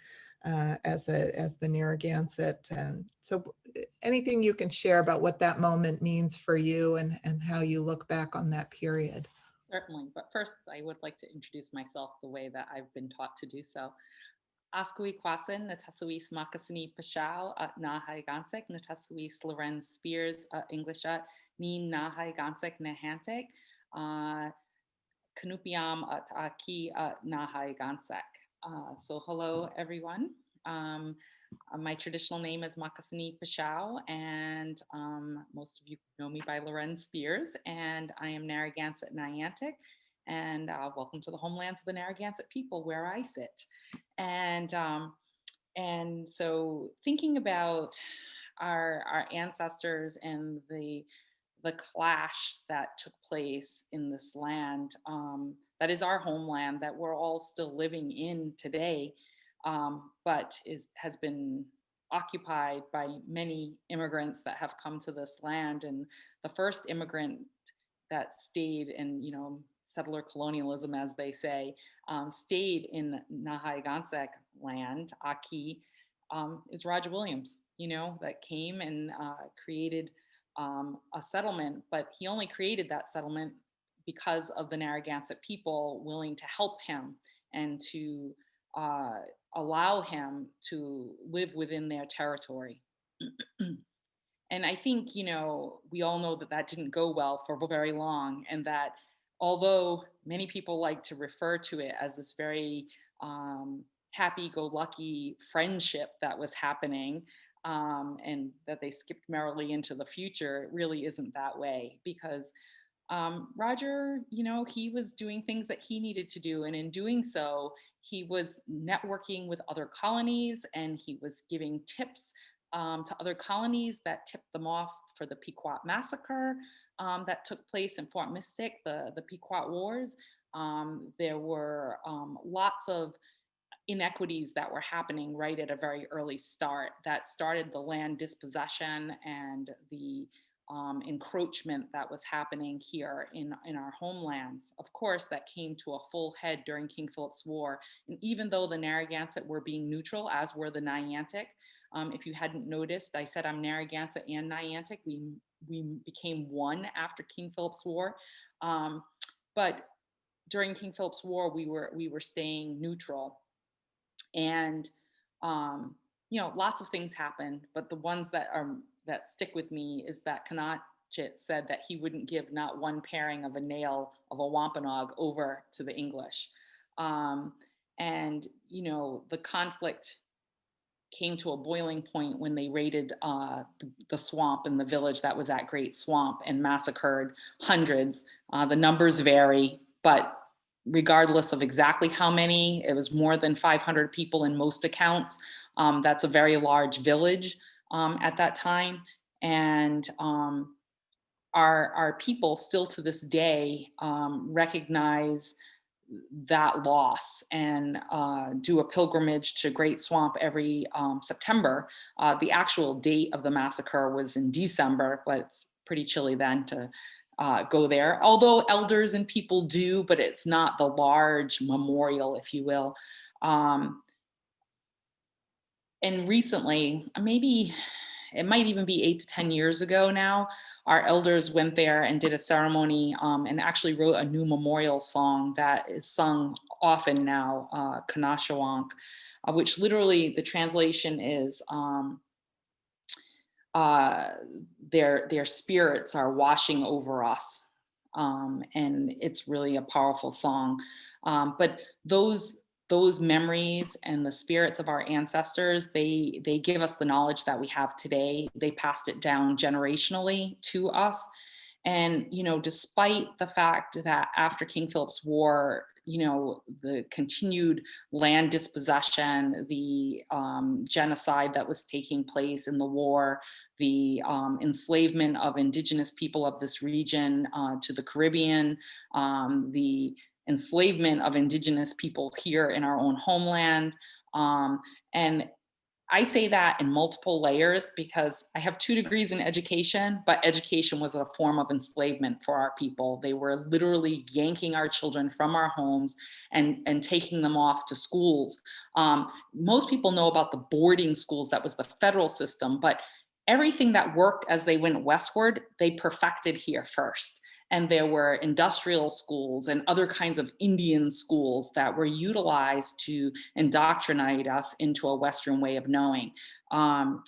as the Narragansett. And so anything you can share about what that moment means for you and how you look back on that period. Certainly, but first I would like to introduce myself the way that I've been taught to do so. Askui Kwasin, Natasuis Makasini Pashao at Nahai Gansek, Natasuis Loren Spears English at Nin Nahai Gansek Nahantek, Kanupiam at Aki at Nahai Gansek. So hello everyone. My traditional name is Makasini Pashao, and most of you know me by Loren Spears, and I am Narragansett Niantic, and welcome to the homelands of the Narragansett people where I sit. And so thinking about our ancestors and the clash that took place in this land, that is our homeland, that we're all still living in today, but has been occupied by many immigrants that have come to this land. And the first immigrant that stayed in, settler colonialism, as they say, stayed in Nahai Gansek land, Aki, is Roger Williams, that came and created a settlement, but he only created that settlement because of the Narragansett people willing to help him and to allow him to live within their territory. And I think, we all know that didn't go well for very long, and that although many people like to refer to it as this very happy-go-lucky friendship that was happening, and that they skipped merrily into the future, it really isn't that way, because Roger, he was doing things that he needed to do. And in doing so, he was networking with other colonies, and he was giving tips to other colonies that tipped them off for the Pequot massacre that took place in Fort Mystic, the Pequot Wars. There were lots of inequities that were happening right at a very early start that started the land dispossession and the encroachment that was happening here in our homelands. Of course, that came to a full head during King Philip's War. And even though the Narragansett were being neutral, as were the Niantic, if you hadn't noticed, I said I'm Narragansett and Niantic. We became one after King Philip's War. But during King Philip's War, we were staying neutral. And lots of things happened, but the ones that stick with me is that Connaught said that he wouldn't give not one pairing of a nail of a Wampanoag over to the English. And the conflict came to a boiling point when they raided the swamp in the village that was at Great Swamp and massacred hundreds. The numbers vary, but regardless of exactly how many, it was more than 500 people in most accounts. That's a very large village at that time. And our people still to this day recognize that loss and do a pilgrimage to Great Swamp every September. The actual date of the massacre was in December, but it's pretty chilly then to go there. Although elders and people do, but it's not the large memorial, if you will. And recently, maybe it might even be 8 to 10 years ago now, our elders went there and did a ceremony and actually wrote a new memorial song that is sung often now, Kanashawank, which literally the translation is their spirits are washing over us. And it's really a powerful song. But those memories and the spirits of our ancestors, they give us the knowledge that we have today. They passed it down generationally to us. And, you know, despite the fact that after King Philip's War, you know, the continued land dispossession, the genocide that was taking place in the war, the enslavement of Indigenous people of this region to the Caribbean, the enslavement of Indigenous people here in our own homeland. And I say that in multiple layers because I have 2 degrees in education, but education was a form of enslavement for our people. They were literally yanking our children from our homes and taking them off to schools. Most people know about the boarding schools, that was the federal system, but everything that worked as they went westward, they perfected here first. And there were industrial schools and other kinds of Indian schools that were utilized to indoctrinate us into a Western way of knowing. Like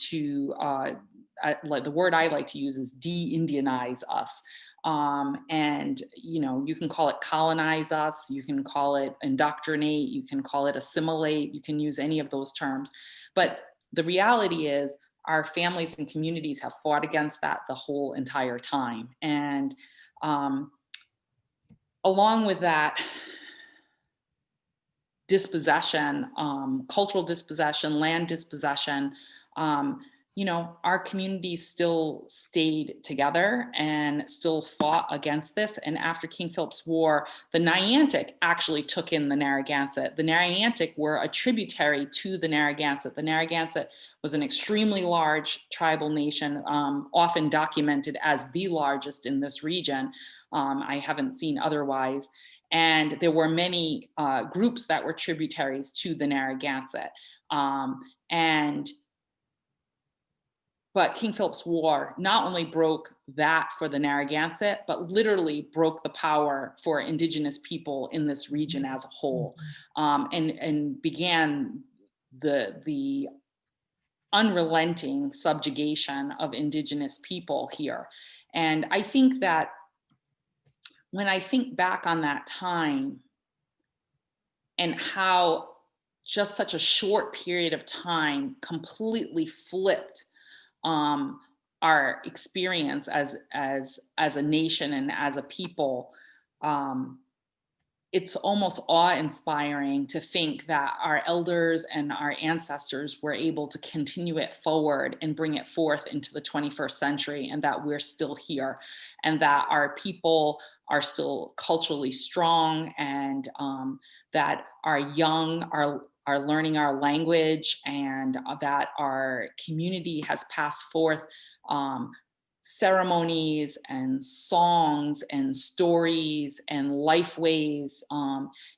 the word I like to use is de-Indianize us. And, you know, you can call it colonize us, you can call it indoctrinate, you can call it assimilate, you can use any of those terms. But the reality is our families and communities have fought against that the whole entire time. And along with that dispossession, cultural dispossession, land dispossession, you know, our communities still stayed together and still fought against this. And after King Philip's War, the Niantic actually took in the Narragansett. The Niantic were a tributary to the Narragansett. The Narragansett was an extremely large tribal nation, often documented as the largest in this region. I haven't seen otherwise. And there were many groups that were tributaries to the Narragansett. But King Philip's War not only broke that for the Narragansett, but literally broke the power for Indigenous people in this region as a whole, and began the unrelenting subjugation of Indigenous people here. And I think that when I think back on that time and how just such a short period of time completely flipped our experience as a nation and as a people, it's almost awe-inspiring to think that our elders and our ancestors were able to continue it forward and bring it forth into the 21st century, and that we're still here, and that our people are still culturally strong, and that our young are learning our language, and that our community has passed forth ceremonies and songs and stories and life ways,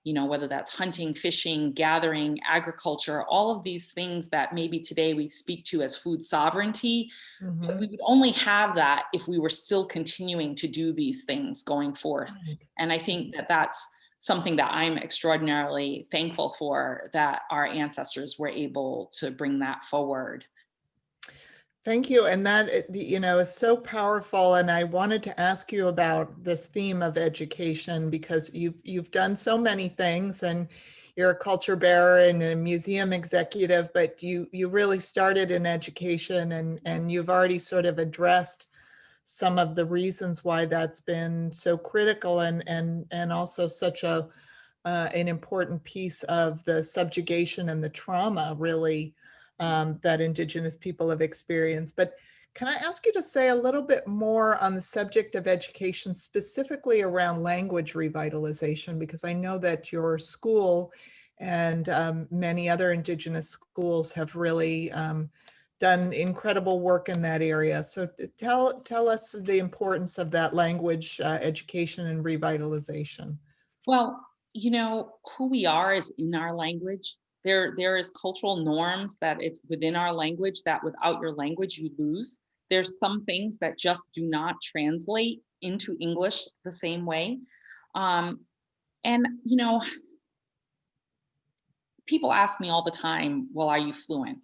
you know, whether that's hunting, fishing, gathering, agriculture, all of these things that maybe today we speak to as food sovereignty, but we would only have that if we were still continuing to do these things going forth. And I think that that's something that I'm extraordinarily thankful for, that our ancestors were able to bring that forward. Thank you. And that, you know, is so powerful. And I wanted to ask you about this theme of education, because you've done so many things, and you're a culture bearer and a museum executive, but you really started in education, and you've already sort of addressed some of the reasons why that's been so critical and also such an important piece of the subjugation and the trauma really that Indigenous people have experienced. But can I ask you to say a little bit more on the subject of education, specifically around language revitalization? Because I know that your school and many other Indigenous schools have really done incredible work in that area. So tell us the importance of that language education and revitalization. Well, you know, who we are is in our language. There is cultural norms that it's within our language that without your language you lose. There's some things that just do not translate into English the same way. And, you know, people ask me all the time, well, are you fluent?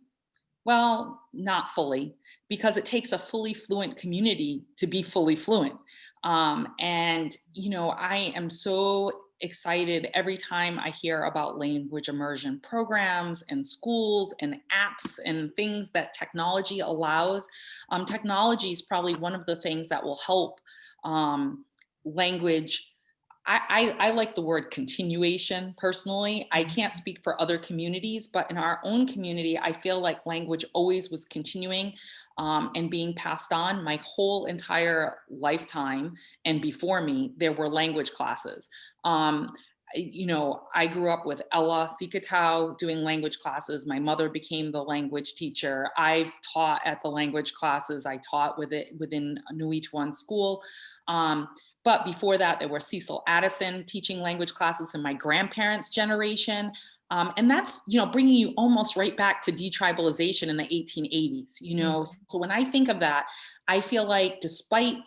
Well, not fully, because it takes a fully fluent community to be fully fluent. And, you know, I am so excited every time I hear about language immersion programs and schools and apps and things that technology allows. Technology is probably one of the things that will help language. I like the word continuation personally. I can't speak for other communities, but in our own community, I feel like language always was continuing and being passed on. My whole entire lifetime and before me, there were language classes. You know, I grew up with Ella Sikatow doing language classes. My mother became the language teacher. I've taught at the language classes. I taught within Nuituan school. But before that, there were Cecil Addison teaching language classes in my grandparents' generation. And that's, you know, bringing you almost right back to detribalization in the 1880s, you know. So when I think of that, I feel like despite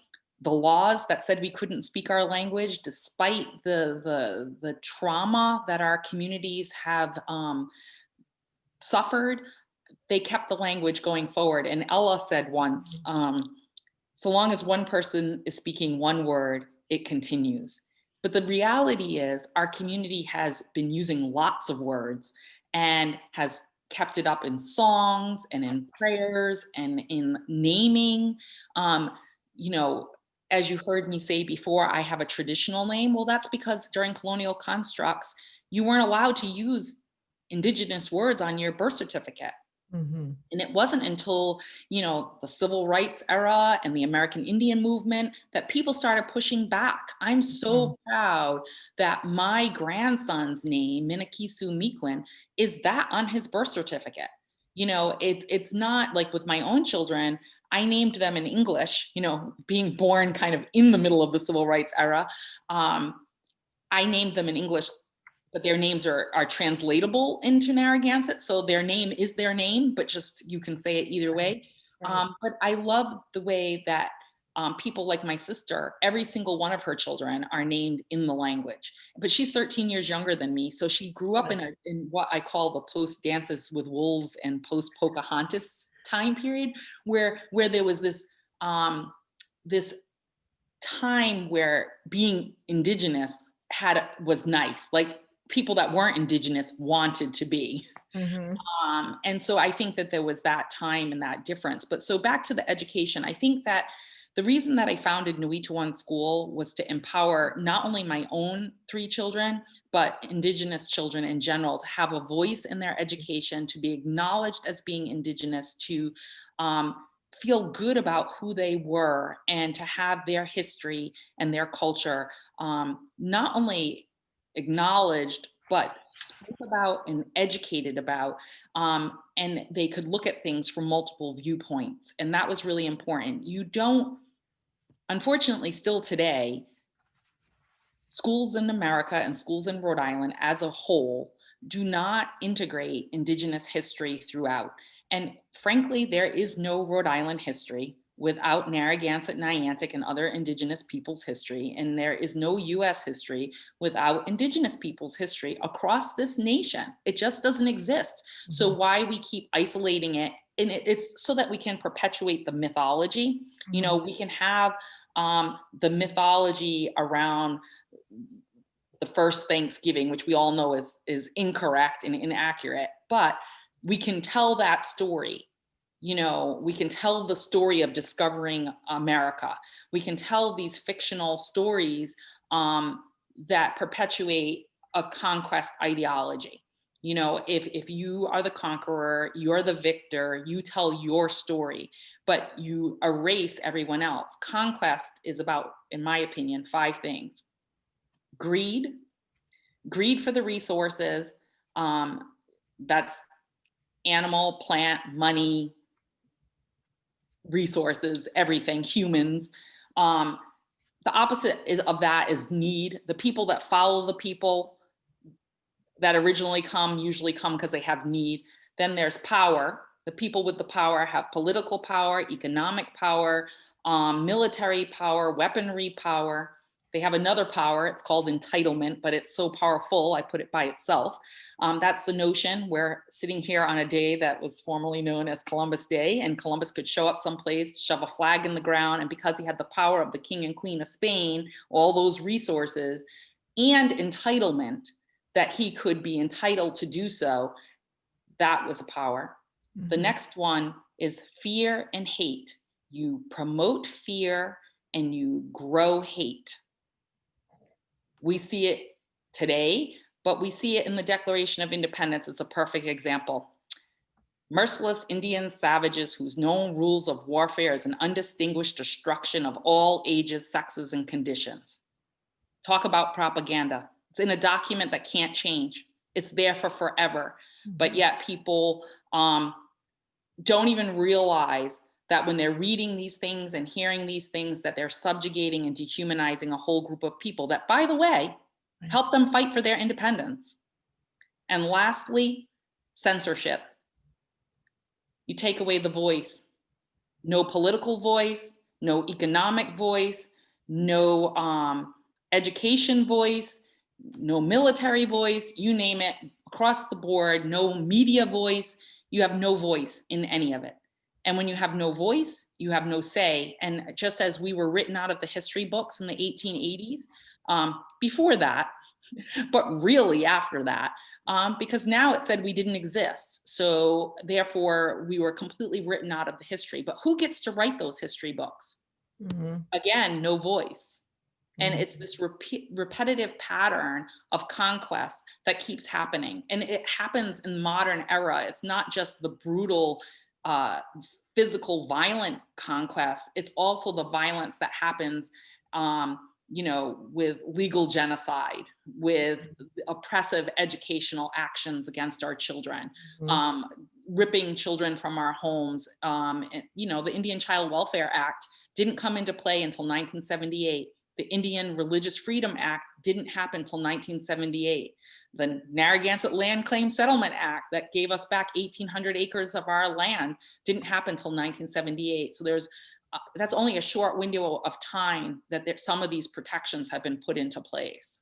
the laws that said we couldn't speak our language, despite the trauma that our communities have suffered, they kept the language going forward. And Ella said once, so long as one person is speaking one word, it continues. But the reality is our community has been using lots of words and has kept it up in songs and in prayers and in naming. You know, as you heard me say before, I have a traditional name. Well, that's because during colonial constructs, you weren't allowed to use Indigenous words on your birth certificate. And it wasn't until, you know, the civil rights era and the American Indian movement that people started pushing back. I'm so proud that my grandson's name, Minakisu Miquin, is that on his birth certificate. You know, it's not like with my own children, I named them in English, you know, being born kind of in the middle of the civil rights era. I named them in English, but their names are translatable into Narragansett. So their name is their name, but just you can say it either way. But I love the way that people like my sister, every single one of her children are named in the language. But she's 13 years younger than me. So she grew up in what I call the post Dances with Wolves and post Pocahontas time period, where there was this this time where being Indigenous was nice. Like, people that weren't Indigenous wanted to be. And so I think that there was that time and that difference. But so back to the education, I think that the reason that I founded Nuituan School was to empower not only my own 3 children, but Indigenous children in general, to have a voice in their education, to be acknowledged as being Indigenous, to feel good about who they were, and to have their history and their culture not only acknowledged, but spoke about and educated about, and they could look at things from multiple viewpoints. And that was really important. You don't, unfortunately, still today, schools in America and schools in Rhode Island as a whole do not integrate Indigenous history throughout. And frankly, there is no Rhode Island history without Narragansett, Niantic, and other Indigenous peoples' history. And there is no US history without Indigenous peoples' history across this nation. It just doesn't exist. So why we keep isolating it? And it's so that we can perpetuate the mythology. You know, we can have the mythology around the first Thanksgiving, which we all know is incorrect and inaccurate, but we can tell that story. You know, we can tell the story of discovering America. We can tell these fictional stories that perpetuate a conquest ideology. You know, if you are the conqueror, you're the victor, you tell your story, but you erase everyone else. Conquest is about, in my opinion, 5 things. Greed for the resources, that's animal, plant, money, resources, everything, humans. The opposite of that is need. The people that follow the people that originally come usually come because they have need. Then there's power. The people with the power have political power, economic power, military power, weaponry power. They have another power, it's called entitlement, but it's so powerful, I put it by itself. That's the notion. We're sitting here on a day that was formerly known as Columbus Day, and Columbus could show up someplace, shove a flag in the ground, and because he had the power of the King and Queen of Spain, all those resources, and entitlement, that he could be entitled to do so, that was a power. Mm-hmm. The next one is fear and hate. You promote fear and you grow hate. We see it today, but we see it in the Declaration of Independence. It's a perfect example. Merciless Indian savages whose known rules of warfare is an undistinguished destruction of all ages, sexes, and conditions. Talk about propaganda. It's in a document that can't change. It's there for forever. But yet people don't even realize that when they're reading these things and hearing these things, that they're subjugating and dehumanizing a whole group of people that, by the way, help them fight for their independence. And lastly, censorship. You take away the voice. No political voice, no economic voice, no education voice, no military voice, you name it, across the board, no media voice. You have no voice in any of it. And when you have no voice, you have no say. And just as we were written out of the history books in the 1880s, before that, but really after that, because now it said we didn't exist. So therefore, we were completely written out of the history. But who gets to write those history books? Mm-hmm. Again, no voice. And it's this repetitive pattern of conquest that keeps happening. And it happens in the modern era. It's not just the brutal, physical, violent conquest. It's also the violence that happens, you know, with legal genocide, with oppressive educational actions against our children, ripping children from our homes. And, you know, the Indian Child Welfare Act didn't come into play until 1978. The Indian Religious Freedom Act didn't happen until 1978. The Narragansett Land Claim Settlement Act that gave us back 1,800 acres of our land didn't happen until 1978. So that's only a short window of time that some of these protections have been put into place.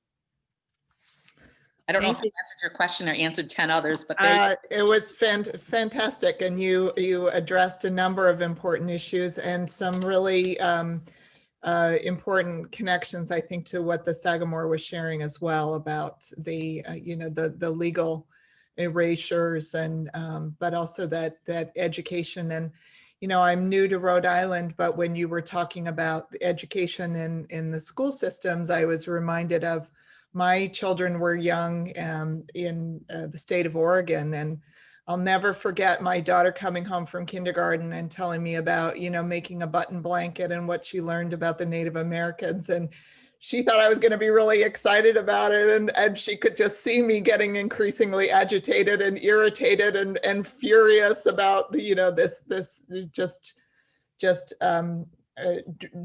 I don't know if I answered your question or answered 10 others, but it was fantastic. And you addressed a number of important issues and some really important connections, I think, to what the Sagamore was sharing as well about the, you know, the legal erasures and, but also that education. And, you know, I'm new to Rhode Island, but when you were talking about education in the school systems, I was reminded of my children were young in the state of Oregon, and I'll never forget my daughter coming home from kindergarten and telling me about, you know, making a button blanket and what she learned about the Native Americans. And she thought I was going to be really excited about it. And she could just see me getting increasingly agitated and irritated and furious about the, you know, this just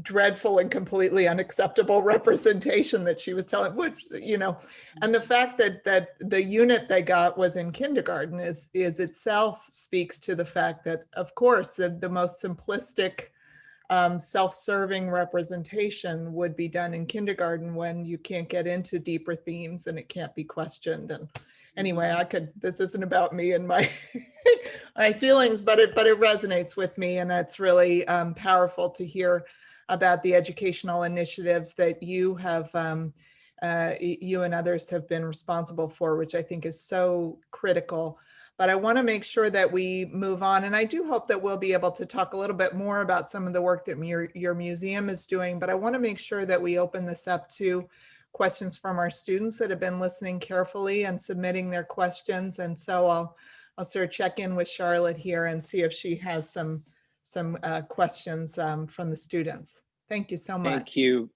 dreadful and completely unacceptable representation that she was telling, which, you know, and the fact that the unit they got was in kindergarten is itself speaks to the fact that, of course, the most simplistic self-serving representation would be done in kindergarten when you can't get into deeper themes and it can't be questioned. And anyway, this isn't about me and my my feelings, but it resonates with me, and it's really powerful to hear about the educational initiatives that you have you and others have been responsible for, which I think is so critical. But I want to make sure that we move on. And I do hope that we'll be able to talk a little bit more about some of the work that your museum is doing. But I want to make sure that we open this up to questions from our students that have been listening carefully and submitting their questions. And so I'll sort of check in with Charlotte here and see if she has some questions from the students. Thank you so much. Thank you.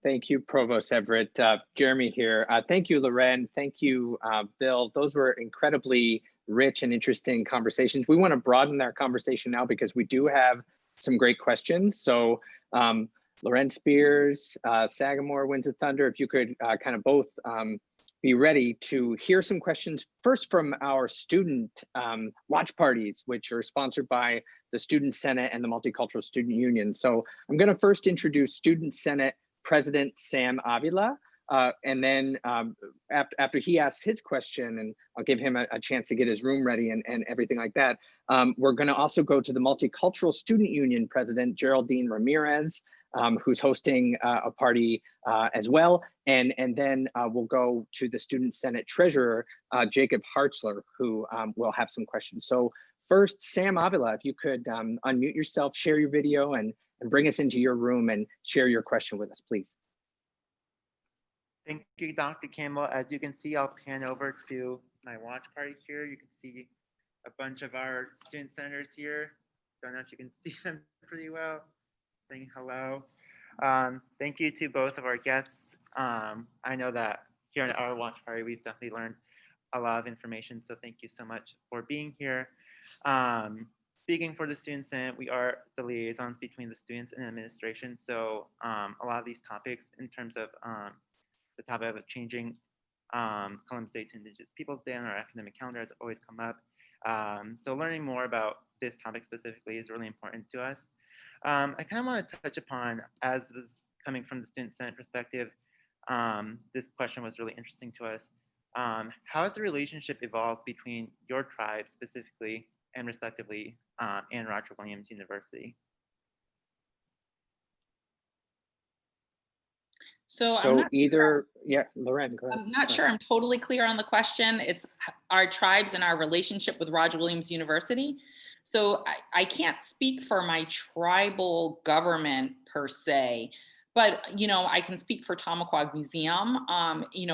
Thank you, Provost Everett. Jeremy here. Thank you, Loren. Thank you, Bill. Those were incredibly rich and interesting conversations. We want to broaden our conversation now because we do have some great questions. So Loren Spears, Sagamore, Winds of Thunder, if you could kind of both be ready to hear some questions first from our student watch parties, which are sponsored by the Student Senate and the Multicultural Student Union. So I'm going to first introduce Student Senate President Sam Avila, and then after he asks his question, and I'll give him a chance to get his room ready and everything like that, we're going to also go to the Multicultural Student Union President Geraldine Ramirez, who's hosting a party as well, and then we'll go to the Student Senate Treasurer Jacob Hartzler, who will have some questions. So first, Sam Avila, if you could unmute yourself, share your video, and bring us into your room and share your question with us, please. Thank you, Dr. Campbell. As you can see, I'll pan over to my watch party here. You can see a bunch of our student senators here. Don't know if you can see them pretty well. Saying hello. Thank you to both of our guests. I know that here in our watch party, we've definitely learned a lot of information. So thank you so much for being here. Speaking for the Student Senate, we are the liaisons between the students and administration. So a lot of these topics in terms of the topic of changing Columbus Day to Indigenous Peoples Day on our academic calendar has always come up. So learning more about this topic specifically is really important to us. I kind of want to touch upon, as this coming from the Student Senate perspective, this question was really interesting to us. How has the relationship evolved between your tribe specifically and respectively and Roger Williams University? So Loren, go ahead. I'm not sure I'm totally clear on the question. It's our tribes and our relationship with Roger Williams University. So I can't speak for my tribal government per se, but I can speak for Tomaquat Museum.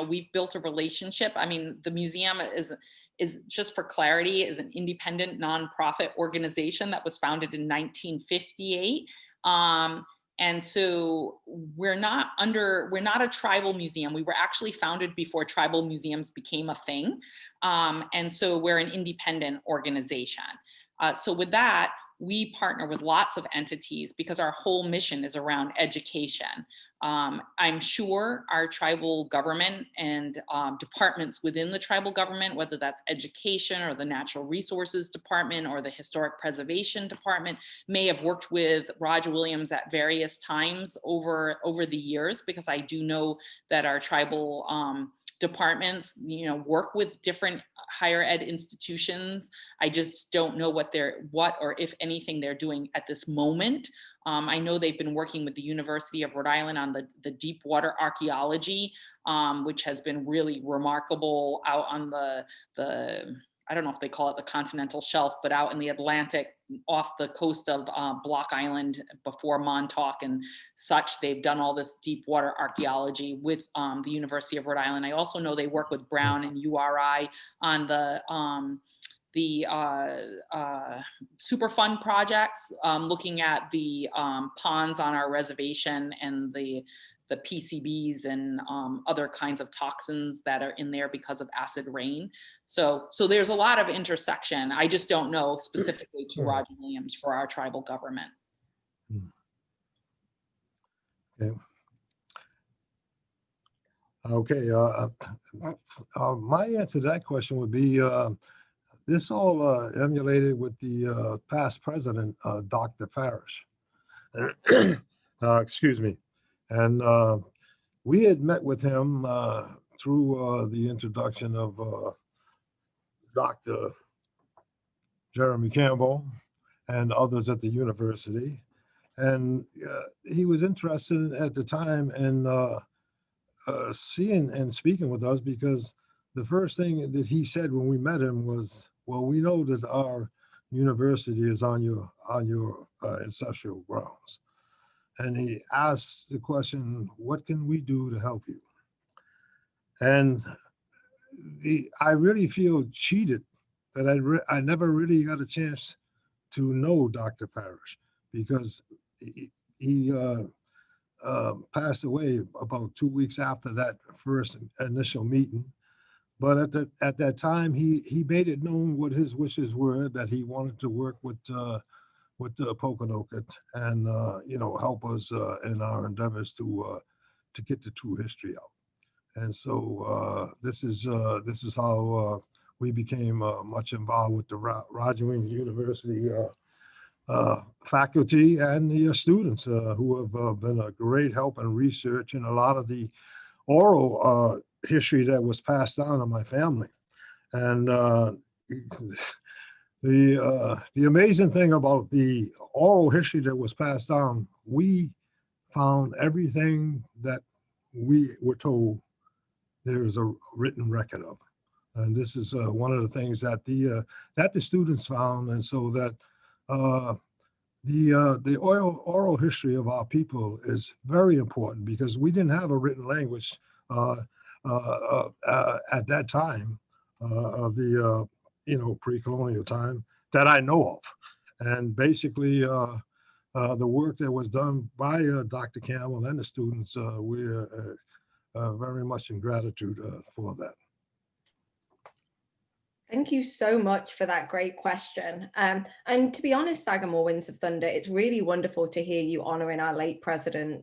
We've built a relationship. I mean, the museum is just for clarity, is an independent nonprofit organization that was founded in 1958. And so we're not a tribal museum. We were actually founded before tribal museums became a thing. And so we're an independent organization. So with that, we partner with lots of entities because our whole mission is around education. I'm sure our tribal government and departments within the tribal government, whether that's education or the natural resources department or the historic preservation department, may have worked with Roger Williams at various times over the years, because I do know that our tribal departments, work with different higher ed institutions. I just don't know what or if anything they're doing at this moment. I know they've been working with the University of Rhode Island on the deep water archaeology, which has been really remarkable out on the I don't know if they call it the continental shelf, but out in the Atlantic off the coast of Block Island before Montauk and such. They've done all this deep water archaeology with the University of Rhode Island. I also know they work with Brown and URI on the Superfund projects, looking at the ponds on our reservation and the PCBs and other kinds of toxins that are in there because of acid rain. So there's a lot of intersection. I just don't know specifically to Roger Williams for our tribal government. Okay. My answer to that question would be, this all emulated with the past president, Dr. Farish. Excuse me. And we had met with him through the introduction of Dr. Jeremy Campbell and others at the university. And he was interested at the time in seeing and speaking with us, because the first thing that he said when we met him was, well, we know that our university is on your ancestral grounds. And he asked the question, what can we do to help you? And I really feel cheated that I never really got a chance to know Dr. Parrish, because he passed away about 2 weeks after that first initial meeting. But at that time, he made it known what his wishes were, that he wanted to work with the Pokanoket and help us in our endeavors to get the true history out. And so this is how we became much involved with the Roger Williams University faculty and the students who have been a great help in research and a lot of the oral history that was passed down to my family. And the amazing thing about the oral history that was passed down, we found everything that we were told there is a written record of. And this is one of the things that the students found. And so that the oral history of our people is very important, because we didn't have a written language at that time of the pre-colonial time that I know of. And basically the work that was done by Dr. Campbell and the students, we're very much in gratitude for that. Thank you so much for that great question. And to be honest, Sagamore Winds of Thunder, it's really wonderful to hear you honoring our late President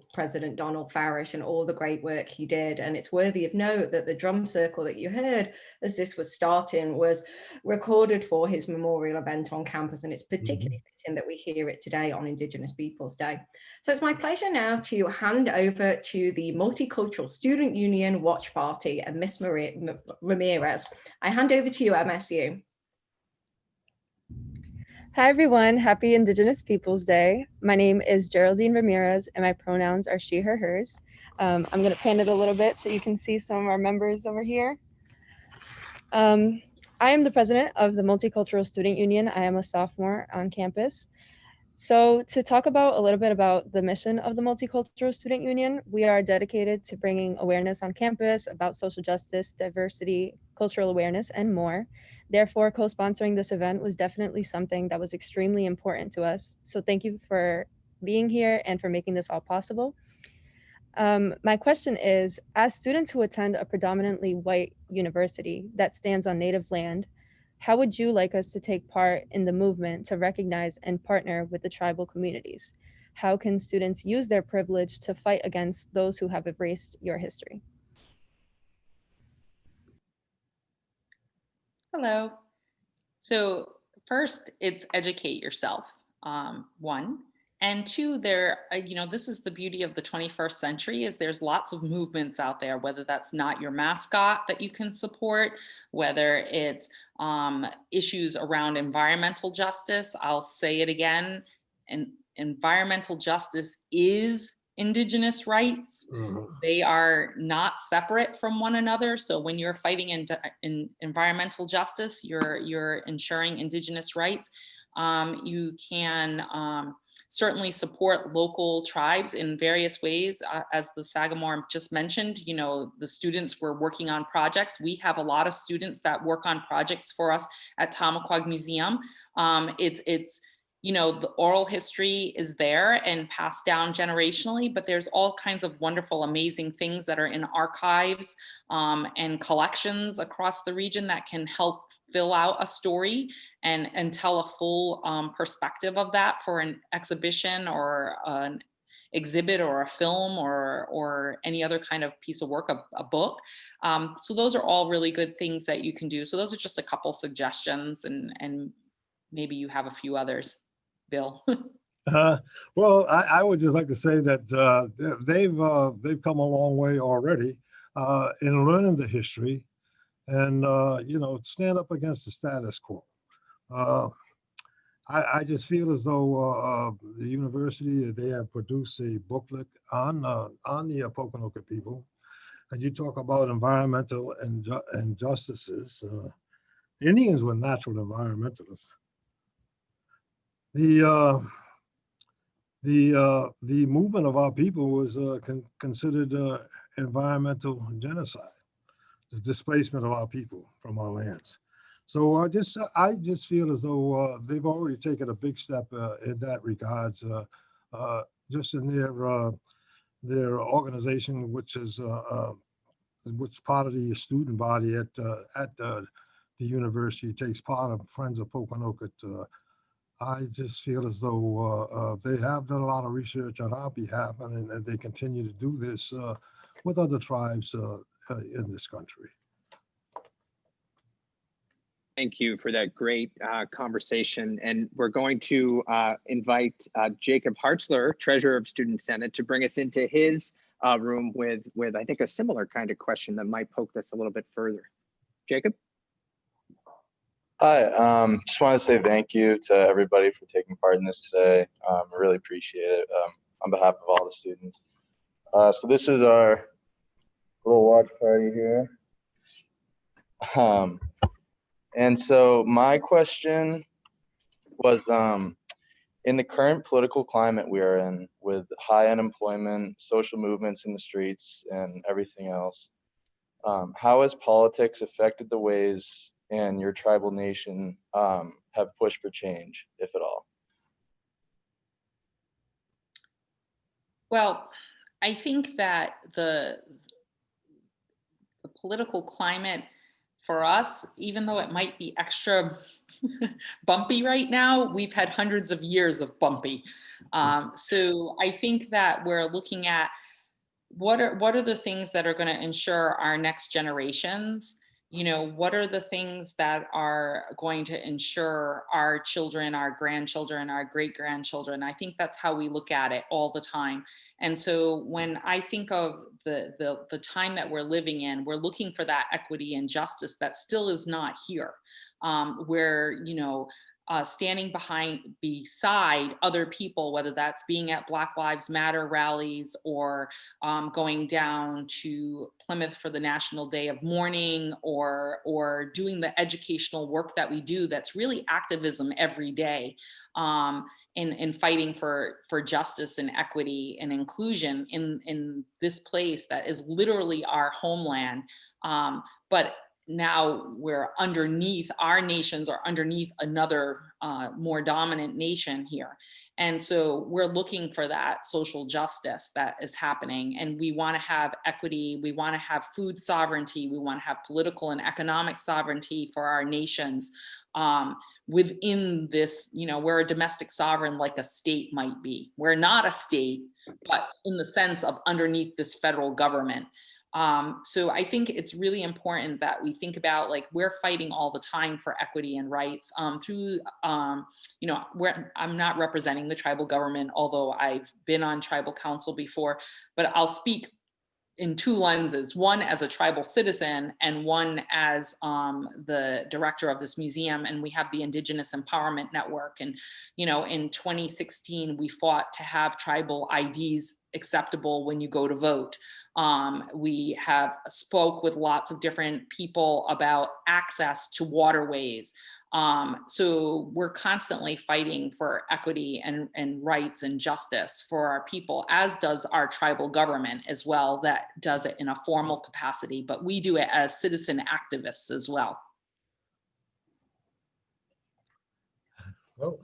Donald Parrish, and all the great work he did. And it's worthy of note that the drum circle that you heard as this was starting was recorded for his memorial event on campus. And it's particularly fitting that we hear it today on Indigenous Peoples Day. So it's my pleasure now to hand over to the Multicultural Student Union Watch Party and Miss Ramirez. I hand over to you, MSU. Hi everyone, happy Indigenous Peoples Day. My name is Geraldine Ramirez and my pronouns are she, her, hers. I'm going to pan it a little bit so you can see some of our members over here. I am the president of the Multicultural Student Union. I am a sophomore on campus. So to talk about a little bit about the mission of the Multicultural Student Union, we are dedicated to bringing awareness on campus about social justice, diversity, cultural awareness, and more. Therefore, co-sponsoring this event was definitely something that was extremely important to us. So thank you for being here and for making this all possible. My question is, as students who attend a predominantly white university that stands on Native land, how would you like us to take part in the movement to recognize and partner with the tribal communities? How can students use their privilege to fight against those who have erased your history? Hello. So first, it's educate yourself, one. And two, this is the beauty of the 21st century, is there's lots of movements out there, whether that's not your mascot that you can support, whether it's issues around environmental justice. I'll say it again, and environmental justice is Indigenous rights. They are not separate from one another. So when you're fighting in environmental justice, you're ensuring Indigenous rights. You can certainly support local tribes in various ways. As the Sagamore just mentioned, the students were working on projects. We have a lot of students that work on projects for us at Tomaquat Museum. The oral history is there and passed down generationally, but there's all kinds of wonderful, amazing things that are in archives and collections across the region that can help fill out a story and tell a full perspective of that for an exhibition or an exhibit or a film or any other kind of piece of work, a book. So those are all really good things that you can do. So those are just a couple suggestions, and maybe you have a few others. Bill. Well, I would just like to say that they've come a long way already in learning the history, and stand up against the status quo. I just feel as though the university, they have produced a booklet on the Poconoket people, and you talk about environmental injustices, Indians were natural environmentalists. The movement of our people was considered environmental genocide, the displacement of our people from our lands. So I just feel as though they've already taken a big step in that regards, just in their organization, which is which part of the student body at the university takes part of Friends of Pokanoket. I just feel as though they have done a lot of research on our behalf, and they continue to do this with other tribes in this country. Thank you for that great conversation. And we're going to invite Jacob Hartzler, Treasurer of Student Senate, to bring us into his room with I think a similar kind of question that might poke this a little bit further. Jacob? Hi, just want to say thank you to everybody for taking part in this today. I really appreciate it on behalf of all the students. So this is our little watch party here. And so my question was, in the current political climate we are in, with high unemployment, social movements in the streets, and everything else, how has politics affected the ways in your tribal nation have pushed for change, if at all? Well, I think that the political climate for us, even though it might be extra bumpy right now, we've had hundreds of years of bumpy. So I think that we're looking at what are the things that are going to ensure our next generations. You know, what are the things that are going to ensure our children, our grandchildren, our great-grandchildren? I think that's how we look at it all the time. And so when I think of the time that we're living in, we're looking for that equity and justice that still is not here, where, you know, standing beside other people, whether that's being at Black Lives Matter rallies or going down to Plymouth for the National Day of Mourning, or doing the educational work that we do that's really activism every day, in fighting for justice and equity and inclusion in this place that is literally our homeland. But now we're underneath, our nations are underneath another more dominant nation here. And so we're looking for that social justice that is happening. And we want to have equity, we want to have food sovereignty, we want to have political and economic sovereignty for our nations within this, you know, we're a domestic sovereign like a state might be. We're not a state, but in the sense of underneath this federal government. So I think it's really important that we think about, like, we're fighting all the time for equity and rights through, you know, I'm not representing the tribal government, although I've been on tribal council before, but I'll speak in two lenses, one as a tribal citizen and one as the director of this museum. And we have the Indigenous Empowerment Network. And, you know, in 2016, we fought to have tribal IDs acceptable when you go to vote. We have spoke with lots of different people about access to waterways. So we're constantly fighting for equity and rights and justice for our people, as does our tribal government as well, that does it in a formal capacity, but we do it as citizen activists as well. Well,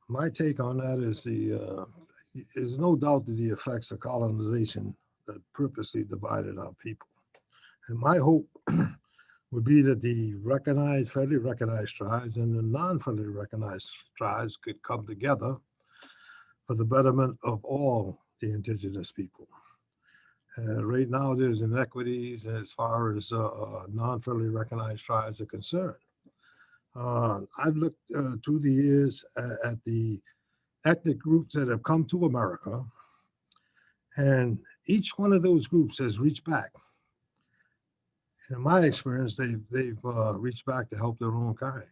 my take on that is is no doubt that the effects of colonization that purposely divided our people. And my hope would be that the recognized, federally recognized tribes and the non-federally recognized tribes could come together for the betterment of all the indigenous people. Right now, there's inequities as far as non-federally recognized tribes are concerned. I've looked through the years at the ethnic groups that have come to America, and each one of those groups has reached back. In my experience, they've reached back to help their own kind.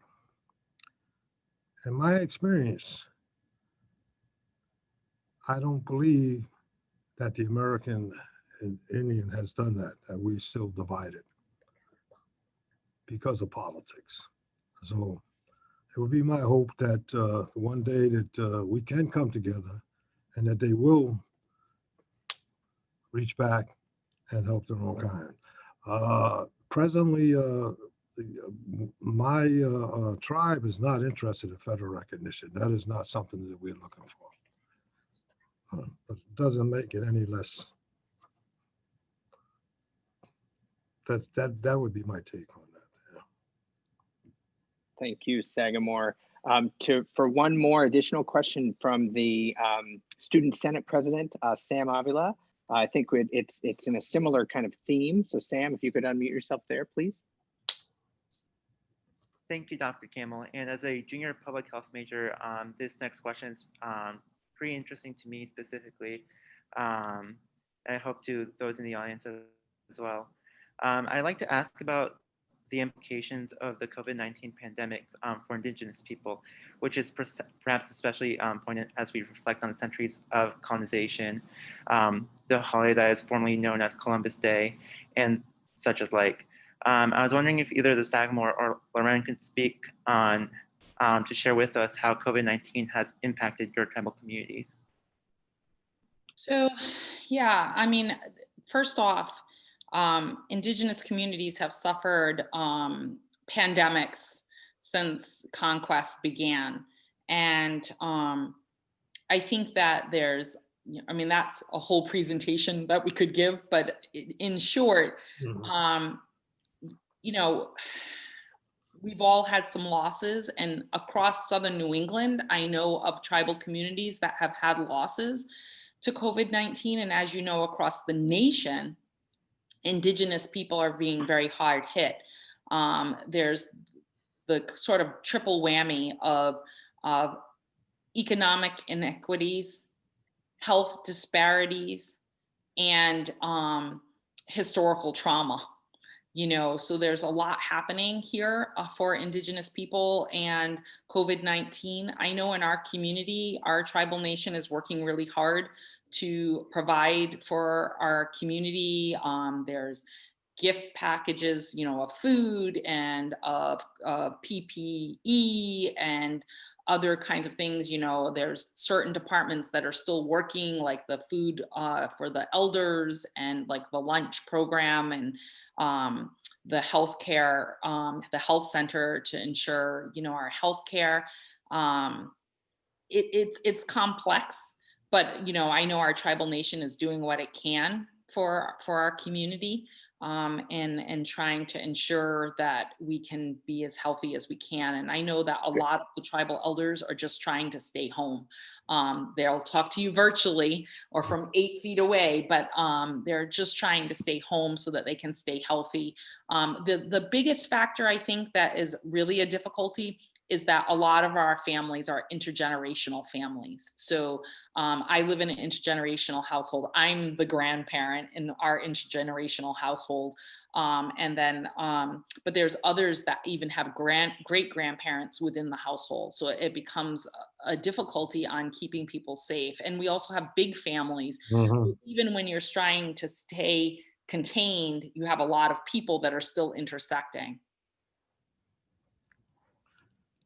In my experience, I don't believe that the American and Indian has done that we still divided because of politics. So it would be my hope that one day that we can come together and that they will reach back and help their own kind. Presently, my tribe is not interested in federal recognition. That is not something that we're looking for. But it doesn't make it any less. That would be my take on that. Yeah. Thank you, Sagamore. For one more additional question from the Student Senate President, Sam Avila. I think it's in a similar kind of theme. So Sam, if you could unmute yourself there, please. Thank you, Dr. Campbell. And as a junior public health major, this next question is pretty interesting to me specifically. I hope to those in the audience as well. I'd like to ask about the implications of the COVID-19 pandemic for Indigenous people, which is perhaps especially poignant as we reflect on the centuries of colonization, the holiday that is formerly known as Columbus Day, and such as like. I was wondering if either the Sagamore or Loren could speak on to share with us how COVID-19 has impacted your tribal communities. So, yeah, I mean, first off, Indigenous communities have suffered pandemics since conquest began. And I think that that's a whole presentation that we could give, but in short, we've all had some losses, and across Southern New England, I know of tribal communities that have had losses to COVID-19. And as you know, across the nation, Indigenous people are being very hard hit. There's the sort of triple whammy of economic inequities, health disparities, and historical trauma. So there's a lot happening here for Indigenous people and COVID-19. I know in our community, our tribal nation is working really hard to provide for our community. There's gift packages, of food and of PPE and other kinds of things. There's certain departments that are still working, like the food for the elders and like the lunch program and the healthcare, the health center to ensure, our healthcare. It's complex, but I know our tribal nation is doing what it can for our community. And trying to ensure that we can be as healthy as we can. And I know that a lot of the tribal elders are just trying to stay home. They'll talk to you virtually or from 8 feet away, but they're just trying to stay home so that they can stay healthy. The biggest factor I think that is really a difficulty is that a lot of our families are intergenerational families. So I live in an intergenerational household. I'm the grandparent in our intergenerational household. But there's others that even have great grandparents within the household. So it becomes a difficulty on keeping people safe. And we also have big families. Even when you're trying to stay contained, you have a lot of people that are still intersecting.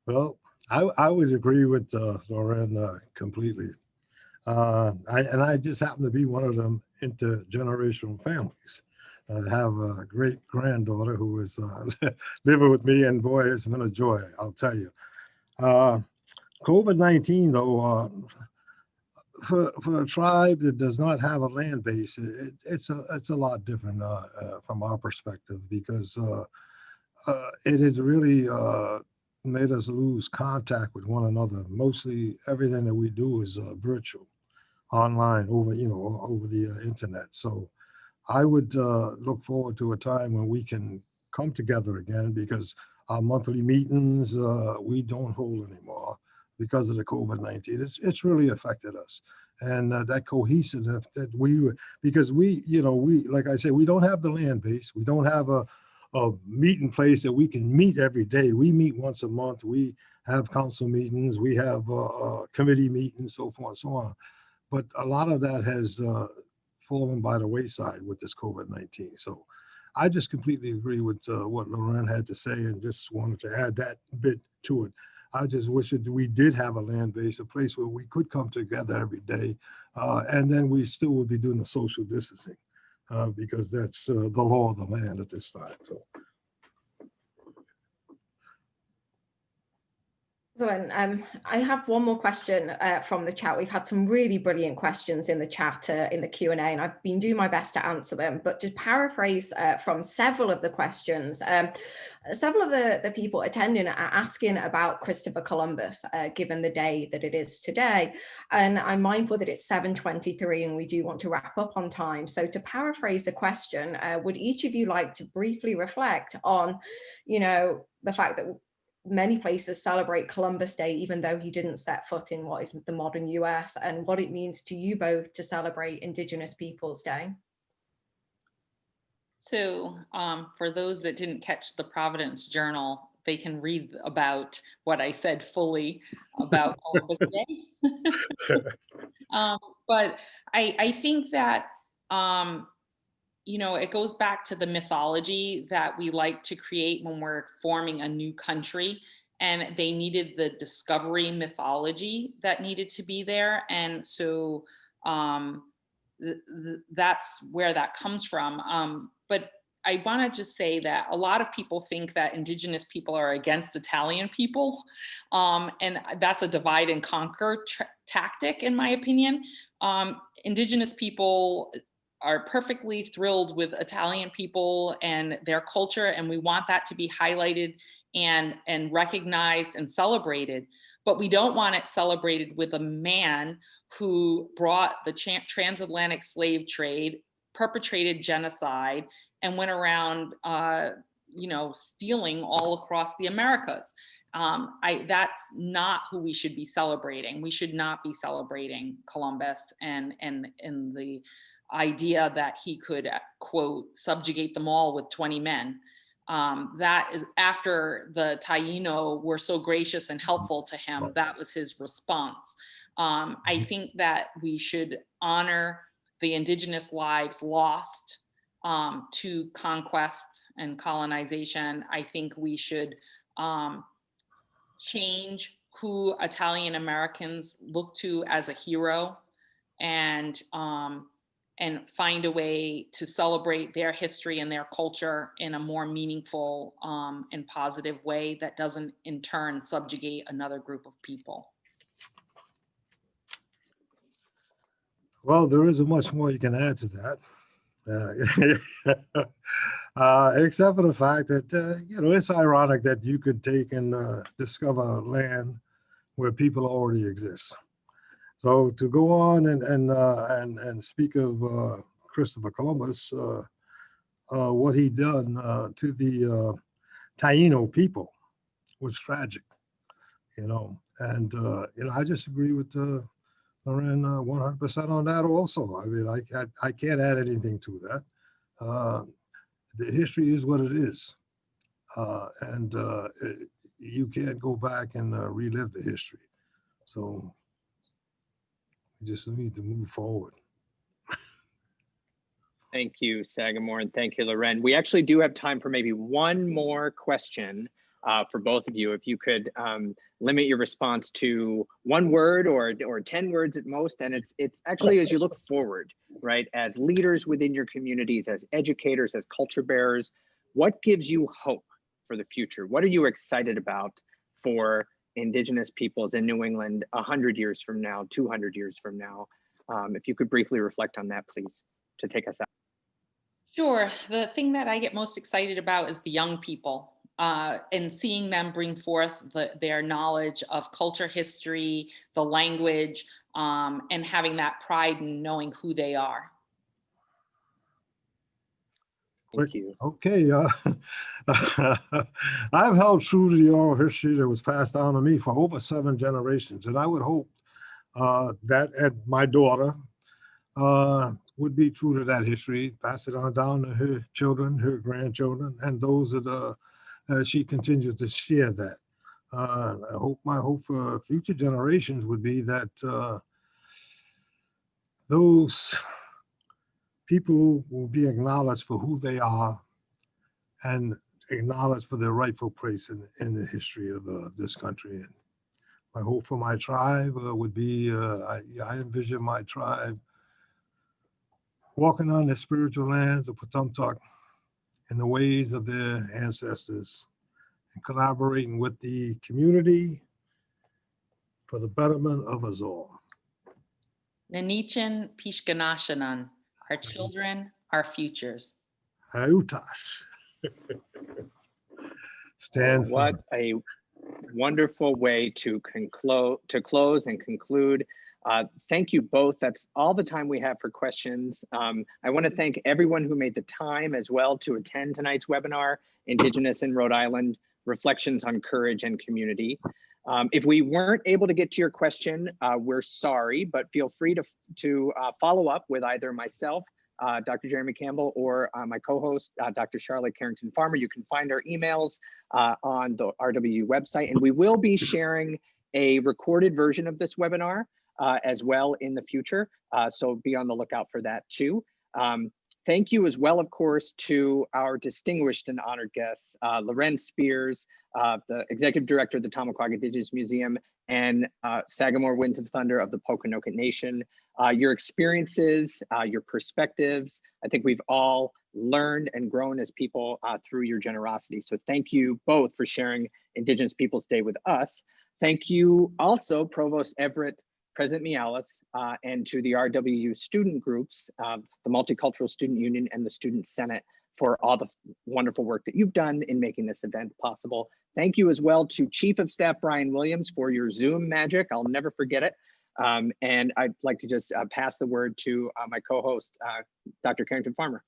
Well, I would agree with Loren completely. I just happen to be one of them intergenerational families. I have a great granddaughter who is living with me, and boy, it's been a joy, I'll tell you. COVID-19, though, for a tribe that does not have a land base, it's a lot different from our perspective, because it has really made us lose contact with one another. Mostly everything that we do is virtual, online, over the internet. So I would look forward to a time when we can come together again, because our monthly meetings we don't hold anymore because of the COVID-19. It's really affected us, and that cohesiveness that because we like I said, we don't have the land base, we don't have a meeting place that we can meet every day. We meet once a month. We have council meetings. We have committee meetings, so forth and so on. But a lot of that has fallen by the wayside with this COVID-19. So I just completely agree with what Loren had to say, and just wanted to add that bit to it. I just wish that we did have a land base, a place where we could come together every day, and then we still would be doing the social distancing, because that's the law of the land at this time. So. Excellent. I have one more question from the chat. We've had some really brilliant questions in the chat, in the Q&A, and I've been doing my best to answer them. But to paraphrase from several of the questions, several of the people attending are asking about Christopher Columbus, given the day that it is today. And I'm mindful that it's 7:23 and we do want to wrap up on time. So to paraphrase the question, would each of you like to briefly reflect on, the fact that many places celebrate Columbus Day, even though he didn't set foot in what is the modern US, and what it means to you both to celebrate Indigenous Peoples Day? So for those that didn't catch the Providence Journal, they can read about what I said fully about Columbus Day. But I think that, it goes back to the mythology that we like to create when we're forming a new country, and they needed the discovery mythology that needed to be there. And so that's where that comes from. But I want to just say that a lot of people think that Indigenous people are against Italian people. And that's a divide and conquer tactic, in my opinion. Indigenous people are perfectly thrilled with Italian people and their culture, and we want that to be highlighted and recognized and celebrated. But we don't want it celebrated with a man who brought the transatlantic slave trade, perpetrated genocide, and went around, stealing all across the Americas. That's not who we should be celebrating. We should not be celebrating Columbus and the idea that he could, quote, subjugate them all with 20 men. That is after the Taino were so gracious and helpful to him. That was his response. I think that we should honor the Indigenous lives lost to conquest and colonization. I think we should change who Italian Americans look to as a hero, and find a way to celebrate their history and their culture in a more meaningful and positive way that doesn't in turn subjugate another group of people. Well, there isn't much more you can add to that, except for the fact that, it's ironic that you could take and discover land where people already exist. So to go on and speak of Christopher Columbus, what he done to the Taino people was tragic, and I just agree with Loren 100% on that also. I mean, I can't add anything to that. The history is what it is, and you can't go back and relive the history. So we just need to move forward. Thank you, Sagamore, and thank you, Loren. We actually do have time for maybe one more question for both of you. If you could limit your response to one word or 10 words at most, and it's actually as you look forward, right, as leaders within your communities, as educators, as culture bearers, what gives you hope for the future? What are you excited about for Indigenous peoples in New England 100 years from now, 200 years from now? If you could briefly reflect on that, please, to take us out. Sure. The thing that I get most excited about is the young people, and seeing them bring forth their knowledge of culture, history, the language, and having that pride in knowing who they are. Thank you. Okay. I've held true to the oral history that was passed down to me for over 7 generations, and I would hope that my daughter would be true to that history, pass it on down to her children, her grandchildren, and those that she continues to share that. My hope for future generations would be that those people will be acknowledged for who they are and acknowledged for their rightful place in the history of this country. And my hope for my tribe would be, I envision my tribe walking on the spiritual lands of Potomac in the ways of their ancestors and collaborating with the community for the betterment of us all. Nanichin Pishkanashanan, our children, our futures. Hayutash. Stand What a wonderful way to close and conclude. Thank you both. That's all the time we have for questions. I want to thank everyone who made the time as well to attend tonight's webinar, Indigenous in Rhode Island, Reflections on Courage and Community. If we weren't able to get to your question, we're sorry, but feel free to follow up with either myself, Dr. Jeremy Campbell, or my co-host, Dr. Charlotte Carrington-Farmer. You can find our emails on the RWU website, and we will be sharing a recorded version of this webinar as well in the future. So be on the lookout for that too. Thank you as well, of course, to our distinguished and honored guests, Loren Spears, the Executive Director of the Tomaquat Indigenous Museum, and Sagamore Winds of Thunder of the Pokanoket Nation. Your experiences, your perspectives, I think we've all learned and grown as people through your generosity. So thank you both for sharing Indigenous Peoples Day with us. Thank you also, Provost Everett, President Mialis, and to the RWU student groups, the Multicultural Student Union and the Student Senate, for all the wonderful work that you've done in making this event possible. Thank you as well to Chief of Staff Brian Williams for your Zoom magic. I'll never forget it. And I'd like to just pass the word to my co-host, Dr. Carrington-Farmer.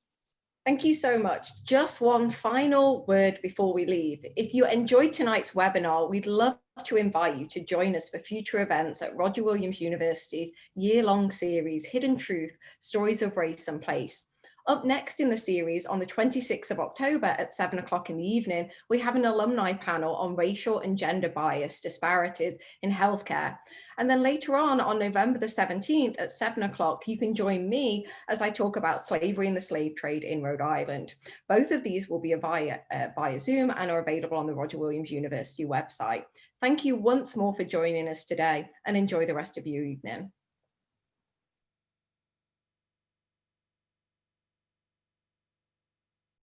Thank you so much. Just one final word before we leave. If you enjoyed tonight's webinar, we'd love to invite you to join us for future events at Roger Williams University's year-long series, Hidden Truth, Stories of Race and Place. Up next in the series on the 26th of October at 7 o'clock in the evening, we have an alumni panel on racial and gender bias disparities in healthcare. And then later on November the 17th at 7 o'clock, you can join me as I talk about slavery and the slave trade in Rhode Island. Both of these will be via Zoom and are available on the Roger Williams University website. Thank you once more for joining us today, and enjoy the rest of your evening.